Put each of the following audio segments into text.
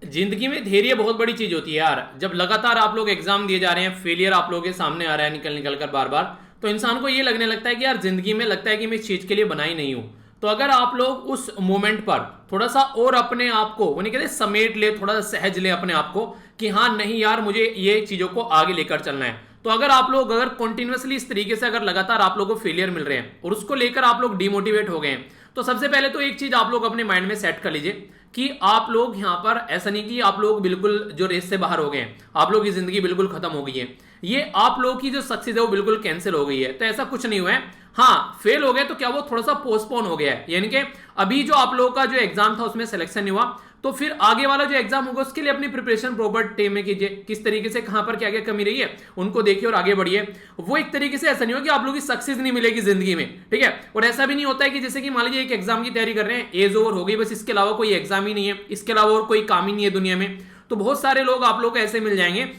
जिंदगी में धैर्य बहुत बड़ी चीज होती है यार। जब लगातार आप लोग एग्जाम दिए जा रहे हैं, फेलियर आप लोगों के सामने आ रहा है निकल निकल कर बार बार, तो इंसान को ये लगने लगता है कि यार जिंदगी में लगता है कि मैं इस चीज के लिए बना ही नहीं हूं। तो अगर आप लोग उस मोमेंट पर थोड़ा सा और अपने आप को, वो नहीं कहते समेट ले, थोड़ा सा सहज ले अपने आप को कि हाँ नहीं यार मुझे ये चीजों को आगे लेकर चलना है। तो अगर आप लोग अगर कंटिन्यूअसली इस तरीके से अगर लगातार आप लोगों को फेलियर मिल रहे हैं और उसको लेकर आप लोग डिमोटिवेट हो गए हैं, तो सबसे पहले तो एक चीज आप लोग अपने माइंड में सेट कर लीजिए कि आप लोग यहां पर ऐसा नहीं कि आप लोग बिल्कुल जो रेस से बाहर हो गए हैं, आप लोग की जिंदगी बिल्कुल खत्म हो गई है, ये आप लोगों की जो सक्सेस है वो बिल्कुल कैंसिल हो गई है। तो ऐसा कुछ नहीं हुआ है। हाँ फेल हो गए तो क्या वो थोड़ा सा पोस्टपोन हो गया है, यानी कि अभी जो आप लोगों का जो एग्जाम था उसमें सिलेक्शन नहीं हुआ, तो फिर आगे वाला जो एग्जाम होगा उसके लिए अपनी प्रिपरेशन प्रॉपर टाइम में कीजिए, किस तरीके से कहां पर क्या क्या कमी रही है उनको देखिए और आगे बढ़िए। वो एक तरीके से ऐसा नहीं हो कि आप लोगों की सक्सेस नहीं मिलेगी जिंदगी में, ठीक है। और ऐसा भी नहीं होता है कि जैसे कि मान लीजिए एक एग्जाम की तैयारी कर रहे हैं, एज ओवर हो गई, बस इसके अलावा कोई एग्जाम ही नहीं है, इसके अलावा और कोई काम ही नहीं है दुनिया में। तो बहुत सारे लोग आप लोग को ऐसे मिल जाएंगे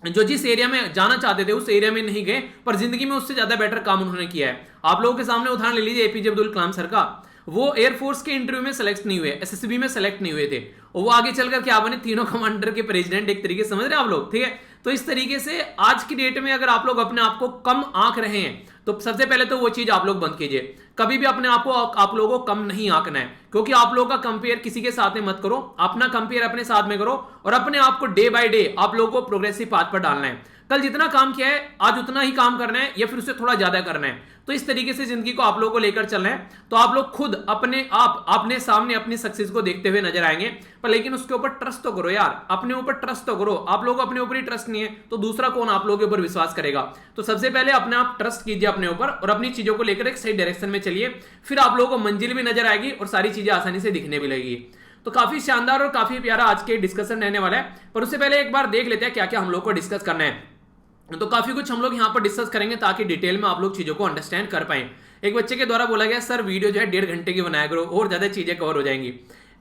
जो जिस एरिया में जाना चाहते थे उस एरिया में नहीं गए, पर जिंदगी में उससे ज्यादा बेटर काम उन्होंने किया है। आप लोगों के सामने उदाहरण ले लीजिए एपीजे अब्दुल कलाम सर का। वो एयरफोर्स के इंटरव्यू में सेलेक्ट नहीं हुए, एसएसबी में सेलेक्ट नहीं हुए थे, और वो आगे चलकर क्या बने, तीनों कमांडर के प्रेसिडेंट, एक तरीके से समझ रहे हैं आप लोग, ठीक है। तो इस तरीके से आज की डेट में अगर आप लोग अपने आप को कम आंक रहे हैं तो सबसे पहले तो वो चीज आप लोग बंद कीजिए। कभी भी अपने आप को आप लोगों को कम नहीं आंकना है, क्योंकि आप लोगों का कंपेयर किसी के साथ में मत करो, अपना कंपेयर अपने साथ में करो और अपने आप को डे बाय डे आप लोगों को प्रोग्रेसिव पाथ पर डालना है। कल जितना काम किया है आज उतना ही काम करना है या फिर उससे थोड़ा ज्यादा करना है। तो इस तरीके से जिंदगी को आप लोगों को लेकर चलना है। तो आप लोग खुद अपने आप अपने सामने अपनी सक्सेस को देखते हुए नजर आएंगे, पर लेकिन उसके ऊपर ट्रस्ट तो करो यार, अपने ऊपर ट्रस्ट तो करो। आप लोग अपने ऊपर ही ट्रस्ट नहीं है तो दूसरा कौन आप लोगों के ऊपर विश्वास करेगा। तो सबसे पहले अपने आप ट्रस्ट कीजिए अपने ऊपर और अपनी चीजों को लेकर एक सही डायरेक्शन में चलिए, फिर आप लोगों को मंजिल भी नजर आएगी और सारी चीजें आसानी से दिखने भी लगेगी। तो काफी शानदार और काफी प्यारा आज के डिस्कशन रहने वाला है, पर उससे पहले एक बार देख लेते हैं क्या क्या हम लोग को डिस्कस करना है। तो काफी कुछ हम लोग यहाँ पर डिस्कस करेंगे ताकि डिटेल में आप लोग चीजों को अंडरस्टैंड कर पाए। एक बच्चे के द्वारा बोला गया सर वीडियो जो है 1.5 घंटे की बनाया करो और ज्यादा चीजें कवर हो जाएंगी।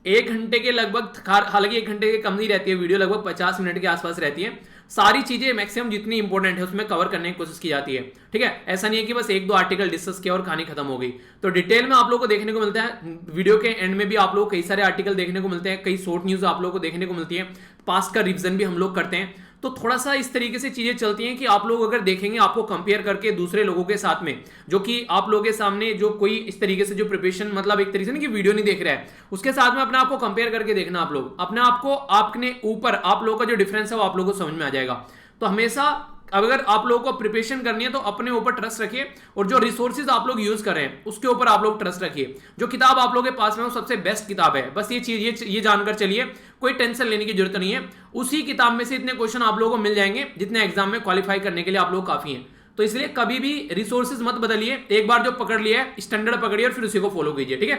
1 घंटे के लगभग, हालांकि 1 घंटे के कम नहीं रहती है वीडियो, लगभग 50 मिनट के आसपास रहती है। सारी चीजें मैक्सिमम जितनी इंपॉर्टेंट है उसमें कवर करने की कोशिश की जाती है, ठीक है। ऐसा नहीं है कि बस 1-2 आर्टिकल डिस्कस किया और कहानी खत्म हो गई। तो डिटेल में आप लोगों को देखने को मिलता है, वीडियो के एंड में भी आप लोग कई सारे आर्टिकल देखने को मिलते हैं, कई शॉर्ट न्यूज आप लोगों को देखने को मिलती है, पास्ट का रिविजन भी हम लोग करते हैं। तो थोड़ा सा इस तरीके से चीजें चलती हैं कि आप लोग अगर देखेंगे आपको कंपेयर करके दूसरे लोगों के साथ में, जो कि आप लोगों के सामने जो कोई इस तरीके से जो प्रिपरेशन, मतलब एक तरीके से नहीं कि वीडियो नहीं देख रहा है, उसके साथ में अपने आप को कंपेयर करके देखना। आप लोग अपने आप को, आपने ऊपर आप लोगों का जो डिफरेंस है वो आप लोगों को समझ में आ जाएगा। तो हमेशा अगर आप लोगों को प्रिपरेशन करनी है तो अपने ऊपर ट्रस्ट रखिए और जो रिसोर्सेज आप लोग यूज कर रहे हैं उसके ऊपर आप लोग ट्रस्ट रखिए। जो किताब आप लोगों के पास में वो सबसे बेस्ट किताब है, बस ये चीज ये जानकर चलिए, कोई टेंशन लेने की जरूरत नहीं है। उसी किताब में से इतने क्वेश्चन आप लोगों को मिल जाएंगे जितने एग्जाम में क्वालिफाई करने के लिए आप लोग काफी हैं। तो इसलिए कभी भी रिसोर्सेज मत बदलिए, एक बार जो पकड़ लिया है स्टैंडर्ड पकड़िए और फिर उसी को फॉलो कीजिए, ठीक है।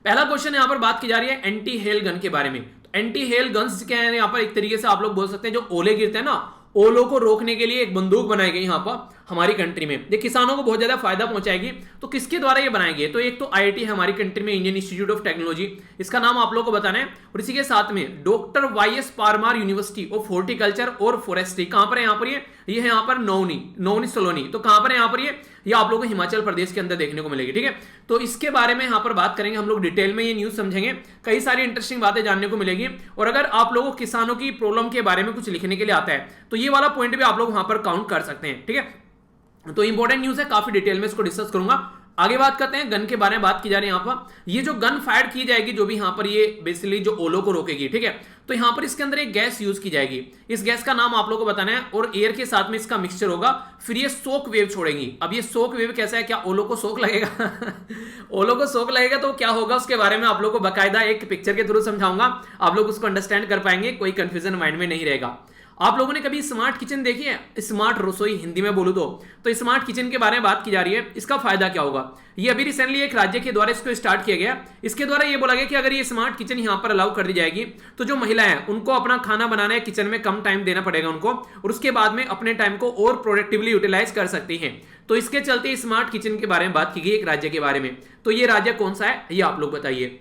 पहला क्वेश्चन यहां पर बात की जा रही है एंटी हेल गन के बारे में। एंटी हेल गन्स क्या है, यहाँ पर एक तरीके से आप लोग बोल सकते हैं जो ओले गिरते हैं ना, ओलों को रोकने के लिए एक बंदूक बनाई गई यहाँ पर हमारी कंट्री में। ये किसानों को बहुत ज्यादा फायदा पहुंचाएगी। तो किसके द्वारा ये बनाई गई? तो एक तो आईआईटी है हमारी कंट्री में, इंडियन इंस्टीट्यूट ऑफ टेक्नोलॉजी, इसका नाम आप लोगों को बताना है। और इसी के साथ में doctor Y S Parmar university of horticulture और फॉरेस्ट्री, कहां पर है? यहाँ पर ये है यहाँ पर नौनी सलोनी। तो कहां पर है यहाँ पर? ये आप लोगों को हिमाचल प्रदेश के अंदर देखने को मिलेगी, ठीक है। तो इसके बारे में यहाँ पर बात करेंगे हम लोग, डिटेल में ये न्यूज समझेंगे, कई सारी इंटरेस्टिंग बातें जानने को मिलेगी। और अगर आप लोगों को किसानों की प्रॉब्लम के बारे में कुछ लिखने के लिए आता है तो ये वाला पॉइंट भी आप लोग वहां पर काउंट कर सकते हैं, ठीक है। तो इंपॉर्टेंट न्यूज है, काफी डिटेल में इसको डिस्कस करूंगा। आगे बात करते हैं गन के बारे में, बात की जा रही है यहाँ पर। ये जो गन फायर की जाएगी, जो भी यहाँ पर ये बेसिकली जो ओलो को रोकेगी, ठीक है। तो यहाँ पर इसके अंदर एक गैस यूज की जाएगी, इस गैस का नाम आप लोगों को बताना है और एयर के साथ में इसका मिक्सचर होगा, फिर ये सोक वेव छोड़ेंगी। अब ये सोक वेव कैसा है, क्या ओलो को सोक लगेगा? ओलो को सोक लगेगा तो क्या होगा उसके बारे में आप लोगों को बकायदा एक पिक्चर के थ्रू समझाऊंगा, आप लोग उसको अंडरस्टैंड कर पाएंगे, कोई कंफ्यूजन माइंड में नहीं रहेगा। आप लोगों ने कभी स्मार्ट किचन देखी है? स्मार्ट रसोई हिंदी में बोलूं तो स्मार्ट किचन के बारे में बात की जा रही है। इसका फायदा क्या होगा? ये अभी रिसेंटली एक राज्य के द्वारा इसको स्टार्ट किया गया। इसके द्वारा ये बोला गया कि अगर ये स्मार्ट किचन यहां पर अलाउ कर दी जाएगी तो जो महिलाएं हैं उनको अपना खाना बनाना है किचन में कम टाइम देना पड़ेगा उनको, और उसके बाद में अपने टाइम को और प्रोडक्टिवली यूटिलाइज कर सकती हैं। तो इसके चलते स्मार्ट किचन के बारे में बात की गई एक राज्य के बारे में। तो ये राज्य कौन सा है ये आप लोग बताइए।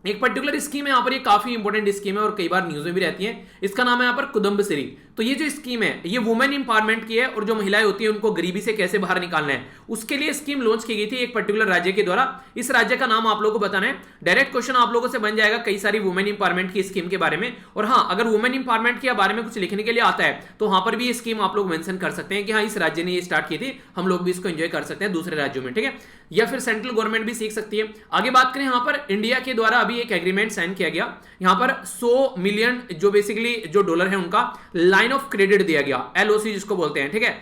एक पर्टिकुलर स्कीम है यहाँ पर, ये काफी इंपॉर्टेंट स्कीम है और कई बार न्यूज में भी रहती है। इसका नाम है यहाँ पर कुदम्बश्री। तो ये जो स्कीम है ये वुमेन इंपावरमेंट की है, और जो महिलाएं होती है उनको गरीबी से कैसे बाहर निकालना है उसके लिए स्कीम लॉन्च की गई थी एक पर्टिकुलर राज्य के द्वारा। इस राज्य का नाम आप लोगों को बताना है। डायरेक्ट क्वेश्चन आप लोगों से बन जाएगा कई सारी वुमेन इंपावरमेंट की स्कीम के बारे में। और हाँ, अगर वुमेन इंपावरमेंट के बारे में कुछ लिखने के लिए आता है तो वहां पर भी ये स्कीम आप लोग मेंशन कर सकते हैं कि हाँ इस राज्य ने ये स्टार्ट की थी, हम लोग भी इसको एंजॉय कर सकते हैं दूसरे राज्यों में, ठीक है। या फिर सेंट्रल गवर्नमेंट भी सीख सकती है। आगे बात करें यहाँ पर इंडिया के द्वारा अभी एक एग्रीमेंट साइन किया गया, यहाँ पर 100 मिलियन जो बेसिकली जो डॉलर है उनका लाइन ऑफ क्रेडिट दिया गया, एलओसी जिसको बोलते हैं, ठीक है।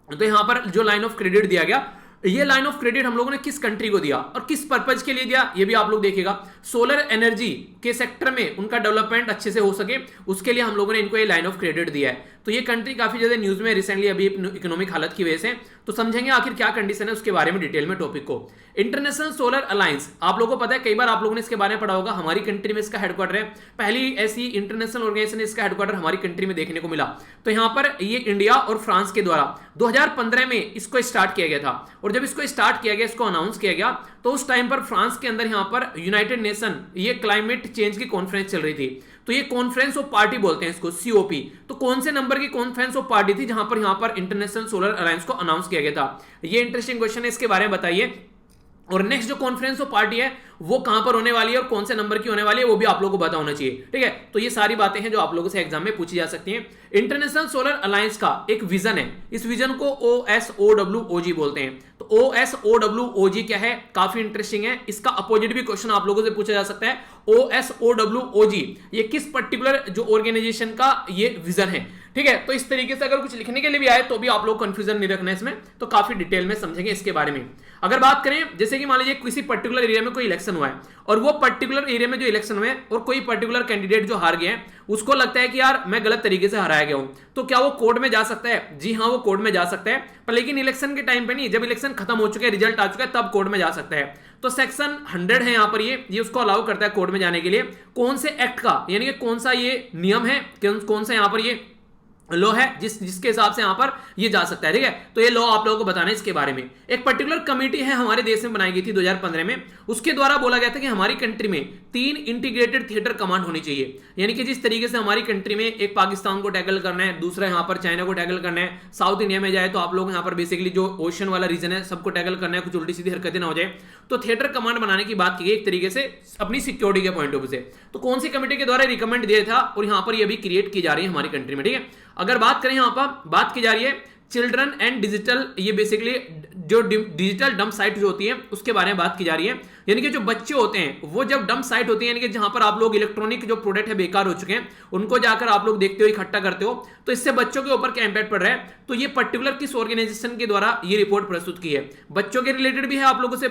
तो यहाँ पर जो लाइन ऑफ क्रेडिट दिया गया, ये लाइन ऑफ क्रेडिट हम लोगों ने किस कंट्री को दिया और किस पर्पज के लिए दिया ये भी आप लोग देखिएगा। सोलर एनर्जी के सेक्टर में उनका डेवलपमेंट अच्छे से हो सके उसके लिए हम लोगों ने इनको ये लाइन ऑफ क्रेडिट दिया है। तो ये कंट्री काफी ज्यादा न्यूज में रिसेंटली अभी इकोनॉमिक हालत की वजह से, तो समझेंगे आखिर क्या कंडीशन है उसके बारे में डिटेल में टॉपिक को। इंटरनेशनल सोलर अलायंस आप लोगों को पता है, कई बार आप लोगों ने इसके बारे में पढ़ा होगा, हमारी कंट्री में इसका हेडक्वार्टर है। पहली ऐसी इंटरनेशनल ऑर्गेनाइजेशन इसका हेडक्वार्टर हमारी कंट्री में देखने को मिला। तो यहाँ पर ये इंडिया और फ्रांस के द्वारा 2015 में इसको स्टार्ट किया गया था। और जब इसको स्टार्ट किया गया, इसको अनाउंस किया गया, तो उस टाइम पर फ्रांस के अंदर यहाँ पर यूनाइटेड नेशन ये क्लाइमेट चेंज की कॉन्फ्रेंस चल रही थी। तो ये कॉन्फ्रेंस ऑफ पार्टी बोलते हैं इसको, सीओपी। तो कौन से नंबर की कॉन्फ्रेंस ऑफ पार्टी थी जहां पर यहाँ पर इंटरनेशनल सोलर अलायंस को अनाउंस किया गया था? ये इंटरेस्टिंग क्वेश्चन है, इसके बारे में बताइए। और नेक्स्ट जो कॉन्फ्रेंस ऑफ पार्टी है वो कहां पर होने वाली है और कौन से नंबर की होने वाली है वो भी आप लोगों को पता होना चाहिए, ठीक है। तो ये सारी बातें हैं जो आप लोगों से एग्जाम में पूछी जा सकती हैं। इंटरनेशनल सोलर अलायंस का एक विजन है, इस विजन को OSOWOG बोलते हैं। तो OSOWOG क्या है, काफी इंटरेस्टिंग है। इसका अपोजिट भी क्वेश्चन आप लोगों से पूछा जा सकता है। OSOWOG ये किस पर्टिकुलर जो ऑर्गेनाइजेशन का ये विजन है, ठीक है। तो इस तरीके से अगर कुछ लिखने के लिए भी आए तो भी आप लोग कंफ्यूजन नहीं रखना है इसमें, तो काफी डिटेल में समझेंगे इसके बारे में। अगर बात करें जैसे कि मान लीजिए किसी पर्टिकुलर एरिया में कोई इलेक्शन हुआ है और वो पर्टिकुलर एरिया में जो इलेक्शन हुए और कोई पर्टिकुलर कैंडिडेट जो हार गया है उसको लगता है कि यार मैं गलत तरीके से हराया गया हूं, तो क्या वो कोर्ट में जा सकता है? जी हाँ, वो कोर्ट में जा सकता है, पर लेकिन इलेक्शन के टाइम पे नहीं, जब इलेक्शन खत्म हो चुका है, रिजल्ट आ चुका है, तब कोर्ट में जा सकता है। तो सेक्शन 100 है यहाँ पर, ये उसको अलाउ करता है कोर्ट में जाने के लिए। कौन से एक्ट का, यानी कि कौन सा ये नियम है, कौन सा यहाँ पर ये लॉ है जिसके हिसाब से यहां पर ये जा सकता है, ठीक है। तो ये लॉ आप लोगों को बताना है इसके बारे में। एक पर्टिकुलर कमेटी है हमारे देश में बनाई गई थी 2015 में, उसके द्वारा बोला गया था कि हमारी कंट्री में 3 इंटीग्रेटेड थिएटर कमांड होनी चाहिए। यानी कि जिस तरीके से हमारी कंट्री में एक पाकिस्तान को टैकल करना है, दूसरा यहां पर चाइना को टैकल करना है, साउथ इंडिया में जाए तो आप लोग यहां पर बेसिकली जो ओशन वाला रीजन है सबको टैकल करना है, कुछ उल्टी सीधी हरकतें ना हो जाए, तो थिएटर कमांड बनाने की बात की गई एक तरीके से अपनी सिक्योरिटी के पॉइंट ऑफ व्यू से। तो कौन सी कमेटी के द्वारा रिकमेंड दिया था और यहां पर ये भी क्रिएट की जा रही है हमारी कंट्री में, ठीक है। अगर बात करें यहां पर बात की जा रही है चिल्ड्रन एंड डिजिटल, ये बेसिकली जो डिजिटल डंप साइट जो होती है उसके बारे में बात की जा रही है। यानी कि जो बच्चे होते हैं वो जब डंप साइट होती है, यानी कि जहां पर आप लोग इलेक्ट्रॉनिक जो प्रोडक्ट है बेकार हो चुके हैं उनको जाकर आप लोग देखते हो, इकट्ठा करते हो, तो इससे बच्चों के ऊपर क्या इंपैक्ट पड़ रहा है। तो ये पर्टिकुलर किस ऑर्गेनाइजेशन के द्वारा ये रिपोर्ट प्रस्तुत की है, बच्चों के रिलेटेड भी है, आप लोगों से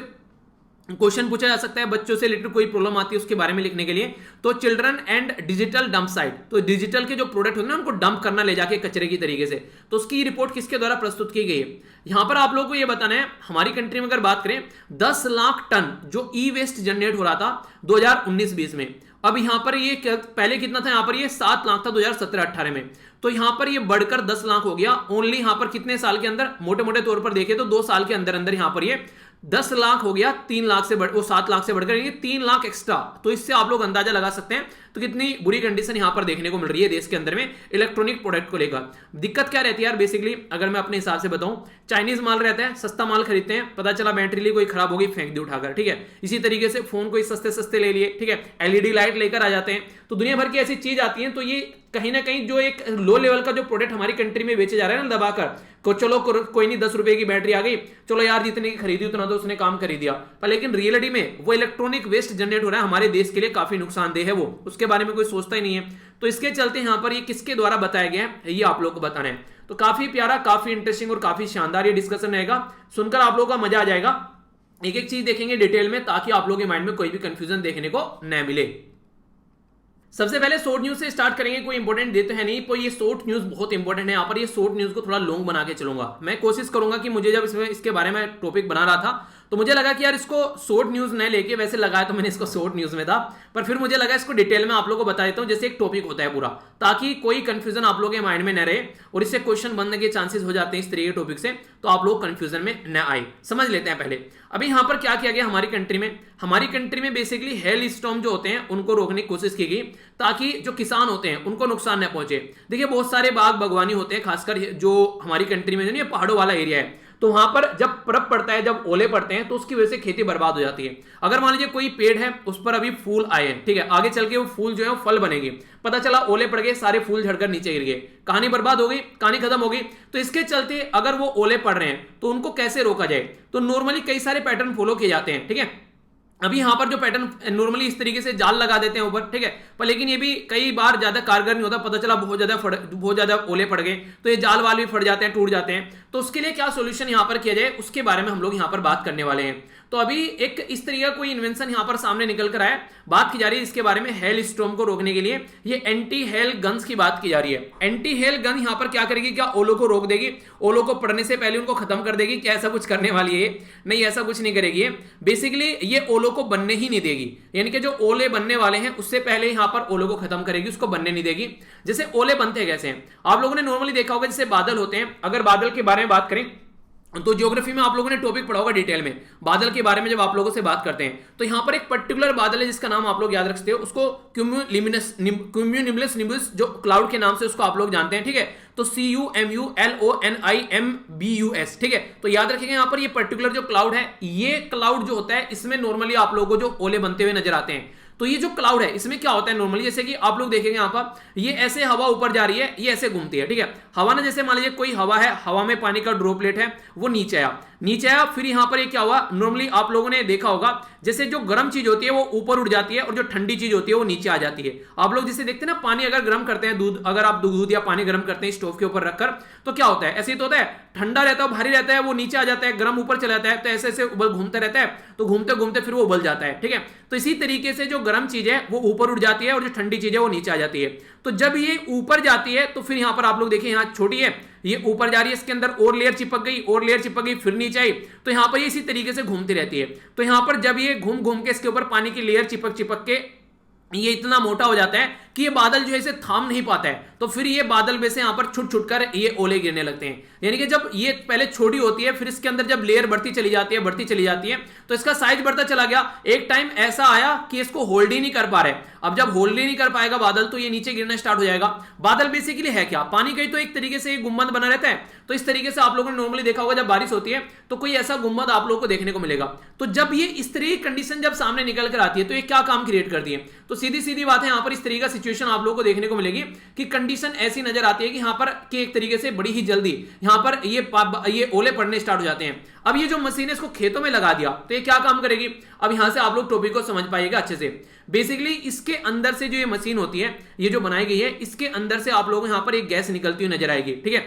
क्वेश्चन पूछा जा सकता है, बच्चों से रिलेटेड कोई प्रॉब्लम आती है उसके बारे में लिखने के लिए। तो children and digital dump site, तो डिजिटल के जो प्रोडक्ट होते हैं ना उनको डंप करना ले जाके कचरे की तरीके से, तो उसकी रिपोर्ट किसके द्वारा प्रस्तुत की गई है। यहां पर आप लोगों को यह बताना है हमारी कंट्री में अगर बात करें 10 लाख टन जो ई वेस्ट जनरेट हो रहा था 2019-20 में, अब यहां पर ये पहले कितना था, यहां पर ये 7 लाख था 2017-18 में, तो यहां पर ये बढ़कर 10 लाख हो गया ओनली यहां पर कितने साल के अंदर, मोटे मोटे तौर पर देखें तो 2 साल के अंदर अंदर यहां पर ये 10 लाख हो गया, 3 लाख से वो 7 लाख से बढ़कर 3 लाख एक्स्ट्रा। तो इससे आप लोग अंदाजा लगा सकते हैं तो कितनी बुरी कंडीशन यहां पर देखने को मिल रही है देश के अंदर में इलेक्ट्रॉनिक प्रोडक्ट को लेकर। दिक्कत क्या रहती है यार, बेसिकली अगर मैं अपने हिसाब से बताऊं, चाइनीज माल रहता है, सस्ता माल खरीदते हैं, पता चला बैटरी कोई खराब होगी, फेंक दी उठाकर, ठीक है। इसी तरीके से फोन कोई सस्ते सस्ते ले लिए, ठीक है, एलईडी लाइट लेकर आ जाते हैं, तो दुनिया भर की ऐसी चीज आती है। तो ये कहीं ना कहीं जो एक लो लेवल का जो प्रोडक्ट हमारी कंट्री में बेचे जा रहे हैं ना दबाकर, चलो कोई नहीं 10 रुपए की बैटरी आ गई, चलो यार जितने की खरीदी उतना तो उसने काम कर दिया, पर लेकिन रियलिटी में वो इलेक्ट्रॉनिक वेस्ट जनरेट हो रहा है हमारे देश के लिए, काफी नुकसानदेह है वो, उसके बारे में कोई सोचता ही नहीं है। तो इसके चलते यहां पर ये किसके द्वारा बताया गया है ये आप लोग को बताना है। तो काफी प्यारा, काफी इंटरेस्टिंग और काफी शानदार ये डिस्कशन रहेगा, सुनकर आप लोगों का मजा आ जाएगा। एक एक चीज देखेंगे डिटेल में ताकि आप लोगों के माइंड में कोई भी कंफ्यूजन देखने को न मिले। सबसे पहले शॉर्ट न्यूज से स्टार्ट करेंगे, कोई इंपॉर्टेंट देते हैं नहीं, तो ये शॉर्ट न्यूज बहुत इंपॉर्टेंट है। यहाँ पर ये शॉर्ट न्यूज को थोड़ा लॉन्ग बना के चलूंगा, मैं कोशिश करूंगा कि मुझे जब इसके बारे में टॉपिक बना रहा था तो मुझे लगा कि यार इसको शॉर्ट न्यूज न लेके, वैसे लगाया तो मैंने इसको शॉर्ट न्यूज में था, पर फिर मुझे लगा इसको डिटेल में आप लोगों को बता देता हूं, जैसे एक टॉपिक होता है पूरा, ताकि कोई कंफ्यूजन आप लोगों के माइंड में न रहे, और इससे क्वेश्चन बनने के चांसेस हो जाते हैं इस तरीके के टॉपिक से, तो आप लोग कंफ्यूजन में न आए। समझ लेते हैं पहले अभी यहां पर क्या किया गया हमारी कंट्री में बेसिकली हेल स्टॉर्म जो होते हैं उनको रोकने की कोशिश की गई, ताकि जो किसान होते हैं उनको नुकसान न पहुंचे। देखिए बहुत सारे बाग बागवानी होते हैं, खासकर जो हमारी कंट्री में जो नहीं पहाड़ों वाला एरिया है, तो वहां पर जब बर्फ पड़ता है, जब ओले पड़ते हैं, तो उसकी वजह से खेती बर्बाद हो जाती है। अगर मान लीजिए कोई पेड़ है, उस पर अभी फूल आए हैं, ठीक है, आगे चल के वो फूल जो है वो फल बनेंगे, पता चला ओले पड़ गए, सारे फूल झड़कर नीचे गिर गए, कहानी बर्बाद हो गई, कहानी खत्म हो गई। तो इसके चलते अगर वो ओले पड़ रहे हैं तो उनको कैसे रोका जाए, तो नॉर्मली कई सारे पैटर्न फॉलो किए जाते हैं, ठीक है। अभी यहां पर जो पैटर्न नॉर्मली इस तरीके से जाल लगा देते हैं ऊपर, ठीक है, पर लेकिन ये भी कई बार ज्यादा कारगर नहीं होता, पता चला बहुत ज्यादा ओले पड़ गए तो ये जाल वाल भी फट जाते हैं, टूट जाते हैं। तो उसके लिए क्या सॉल्यूशन यहां पर किया जाए, उसके बारे में हम लोग यहां पर बात करने वाले हैं। तो अभी एक इस तरीके का कोई इन्वेंशन यहां पर सामने निकल कर आया, बात की जा रही है इसके बारे में, हेल स्टॉर्म को रोकने के लिए ये एंटी हेल गन्स की बात की जा रही है। एंटी हेल गन यहां पर क्या करेगी, क्या ओलो को रोक देगी, ओलो को पड़ने से पहले उनको खत्म कर देगी, क्या ऐसा कुछ करने वाली है? नहीं, ऐसा कुछ नहीं करेगी। बेसिकली ये ओलो को बनने ही नहीं देगी, यानी कि जो ओले बनने वाले हैं उससे पहले यहां पर ओलो को खत्म करेगी, उसको बनने नहीं देगी। जैसे ओले बनते हैं कैसे हैं, आप लोगों ने नॉर्मली देखा होगा, जैसे बादल होते हैं, अगर बादल के बारे में बात करें तो ज्योग्राफी में आप लोगों ने टॉपिक पढ़ा होगा डिटेल में, बादल के बारे में जब आप लोगों से बात करते हैं, तो यहां पर एक पर्टिकुलर बादल है जिसका नाम आप लोग याद रख सकते हो, उसको क्यूम्यूनिम्बस निम्बस जो क्लाउड के नाम से उसको आप लोग जानते हैं, ठीक है। तो CUMULONIMBUS, ठीक है। तो याद रखिएगा यहां पर ये पर्टिकुलर जो क्लाउड है, ये क्लाउड जो होता है इसमें नॉर्मली आप लोगों को जो ओले बनते हुए नजर आते हैं। तो ये जो क्लाउड है इसमें क्या होता है नॉर्मली, जैसे कि आप लोग देखेंगे यहां पर ये ऐसे हवा ऊपर जा रही है, ये ऐसे घूमती है, ठीक है। हवा ना, जैसे मान लीजिए कोई हवा है, हवा में पानी का ड्रॉपलेट है, वो नीचे आया, फिर यहां पर ये क्या हुआ, नॉर्मली आप लोगों ने देखा होगा जैसे जो गर्म चीज होती है वो ऊपर उड़ जाती है और जो ठंडी चीज होती है वो नीचे आ जाती है। आप लोग जैसे देखते हैं ना, पानी अगर गर्म करते हैं, दूध अगर आप दूध या पानी गर्म करते हैं स्टोव के ऊपर रखकर, तो क्या होता है, ऐसे ही तो होता है, ठंडा रहता है, भारी रहता है, वो नीचे आ जाता है, गर्म ऊपर चला जाता है, तो ऐसे ऐसे उबल घूमता रहता है, तो घूमते घूमते फिर वो उबल जाता है, ठीक है। तो इसी तरीके से जो गर्म चीज है वो ऊपर उड़ जाती है और जो ठंडी चीज है वो नीचे आ जाती है। तो जब ये ऊपर जाती है तो फिर यहां पर आप लोग देखिए, यहां छोटी है, ये ऊपर जा रही है, इसके अंदर और लेयर चिपक गई, फिर नीचे आई, तो यहां पर ये इसी तरीके से घूमती रहती है। तो यहां पर जब ये घूम घूम के इसके ऊपर पानी की लेयर चिपक के ये इतना मोटा हो जाता है कि ये बादल जो है इसे थाम नहीं पाता है, तो फिर ये बादल में से यहां पर छुट छुट कर ये ओले गिरने लगते हैं। यानी कि जब ये पहले छोटी होती है, फिर इसके अंदर जब लेयर बढ़ती चली जाती है, तो इसका साइज बढ़ता चला गया। एक टाइम ऐसा आया कि इसको होल्ड ही नहीं कर पा रहे। अब जब होल्ड ही नहीं कर पाएगा बादल, तो ये नीचे गिरना स्टार्ट हो जाएगा। बादल बेसिकली है क्या, पानी का ही तो एक तरीके से गुंबद बना रहता है। तो इस तरीके से आप लोगों ने नॉर्मली देखा होगा, जब बारिश होती है तो कोई ऐसा गुंबद आप लोगों को देखने को मिलेगा। तो जब ये इस तरह की कंडीशन जब सामने निकल कर आती है, तो ये क्या काम क्रिएट करती है, तो सीधी सीधी बात है, यहां पर इस तरीके का सिचुएशन आप लोगों को देखने को मिलेगी कि कंडीशन ऐसी नजर आती है कि यहां पर कि एक तरीके से बड़ी ही जल्दी यहां पर ये ओले पड़ने स्टार्ट हो जाते हैं। अब ये जो मशीन है इसको खेतों में लगा दिया तो ये क्या काम करेगी, अब यहां से आप लोग टॉपिक को समझ पाइएगा अच्छे से। बेसिकली इसके अंदर से जो ये मशीन होती है, ये जो बनाई गई है, इसके अंदर से आप लोगों को यहां पर एक गैस निकलती हुई नजर आएगी, ठीक है,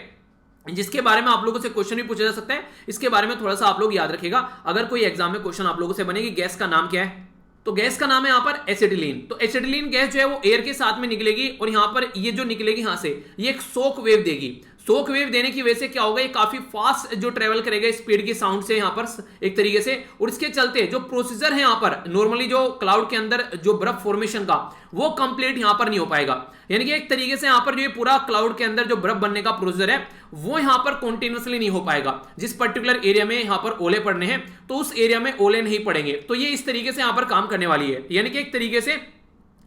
जिसके बारे में आप लोगों से क्वेश्चन भी पूछा जा सकता है। इसके बारे में थोड़ा सा आप लोग याद रखिएगा, अगर कोई एग्जाम में क्वेश्चन आप लोगों से बनेगी, गैस का नाम क्या है, तो गैस का नाम है यहां पर एसिटिलीन। तो एसिटिलीन गैस जो है वो एयर के साथ में निकलेगी और यहां पर ये जो निकलेगी यहां से, ये एक शॉक वेव देगी। शॉक वेव देने की वजह से क्या होगा, ये काफी फास्ट जो ट्रेवल करेगा स्पीड की साउंड से यहां पर एक तरीके से, और इसके चलते जो प्रोसीजर है यहां पर नॉर्मली जो क्लाउड के अंदर जो बर्फ फॉर्मेशन का, वो कंप्लीट यहां पर नहीं हो पाएगा। यानी कि एक तरीके से यहां पर जो ये पूरा क्लाउड के अंदर जो बर्फ बनने का प्रोसीजर है वो यहां पर कॉन्टिन्यूसली नहीं हो पाएगा। जिस पर्टिकुलर एरिया में यहां पर ओले पड़ने हैं तो उस एरिया में ओले नहीं पड़ेंगे। तो ये इस तरीके से यहां पर काम करने वाली है, यानी कि एक तरीके से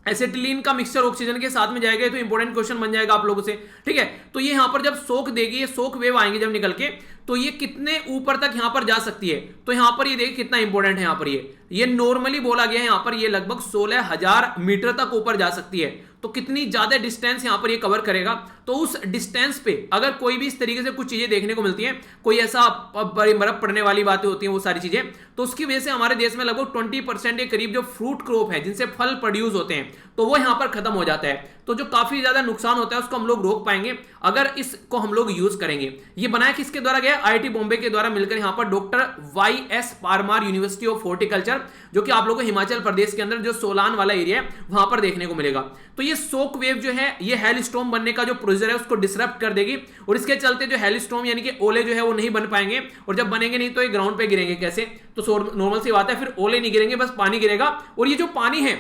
एसिटिलीन का मिक्सचर ऑक्सीजन के साथ में जाएगा, तो इंपॉर्टेंट क्वेश्चन बन जाएगा आप लोगों से, ठीक है। तो ये यहां पर जब सोक देगी, ये सोक वेव आएंगे जब निकल के, तो ये कितने ऊपर तक यहां पर जा सकती है, तो यहां पर ये देखिए कितना इंपॉर्टेंट है, यहां पर ये नॉर्मली बोला गया है, यहां पर ये लगभग 16,000 मीटर तक ऊपर जा सकती है। तो कितनी ज्यादा डिस्टेंस यहां पर ये कवर करेगा, तो उस डिस्टेंस पे अगर कोई भी इस तरीके से कुछ चीजें देखने को मिलती हैं, कोई ऐसा बर्फ पड़ने वाली बातें होती हैं, वो सारी चीजें, तो उसकी वजह से हमारे देश में लगभग 20% के करीब जो फ्रूट क्रॉप है, जिनसे फल प्रोड्यूस होते हैं, तो वो यहां पर खत्म हो जाता है। तो जो काफी ज्यादा नुकसान होता है उसको हम लोग रोक पाएंगे अगर इसको हम लोग यूज करेंगे। ये बनाया किसके द्वारा गया, आईआईटी बॉम्बे के द्वारा मिलकर यहाँ पर डॉक्टर वाई.एस. पारमार यूनिवर्सिटी ऑफ हॉर्टिकल्चर, जो कि आप लोगों को हिमाचल प्रदेश के अंदर जो सोलान वाला एरिया है वहां पर देखने को मिलेगा। तो ये शॉक वेव जो है ये हेलस्टॉर्म बनने का जो प्रोसीजर है उसको डिसरप्ट कर देगी, और इसके चलते जो हेलस्टॉर्म यानी कि ओले जो है वो नहीं बन पाएंगे, और जब बनेंगे नहीं तो ये ग्राउंड पे गिरेंगे कैसे, तो नॉर्मल सी बात है, फिर ओले नहीं गिरेंगे, बस पानी गिरेगा। और ये जो पानी है,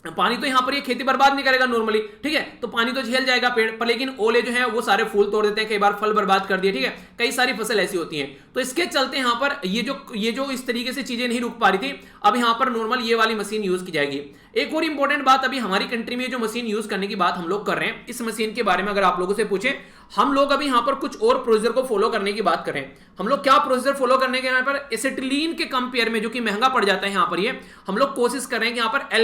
पानी तो यहां पर ये खेती बर्बाद नहीं करेगा नॉर्मली, ठीक है, तो पानी तो झेल जाएगा पेड़ पर, लेकिन ओले जो है वो सारे फूल तोड़ देते हैं, कई बार फल बर्बाद कर दिए, ठीक है, कई सारी फसल ऐसी होती हैं। तो इसके चलते यहां पर ये जो इस तरीके से चीजें नहीं रुक पा रही थी, अब यहां पर नॉर्मल ये वाली मशीन यूज की जाएगी। एक और इंपॉर्टेंट बात, अभी हमारी कंट्री में जो मशीन यूज करने की बात हम लोग कर रहे हैं, इस मशीन के बारे में अगर आप लोगों से पूछे, हम लोग अभी यहां पर कुछ और प्रोसीजर को फॉलो करने की बात करें। हम लोग क्या प्रोसीजर फॉलो करने के, यहां पर एसिटिलीन के कंपेयर में जो कि महंगा पड़ जाता है, यहां पर ये हम लोग कोशिश कर रहे हैं कि यहां पर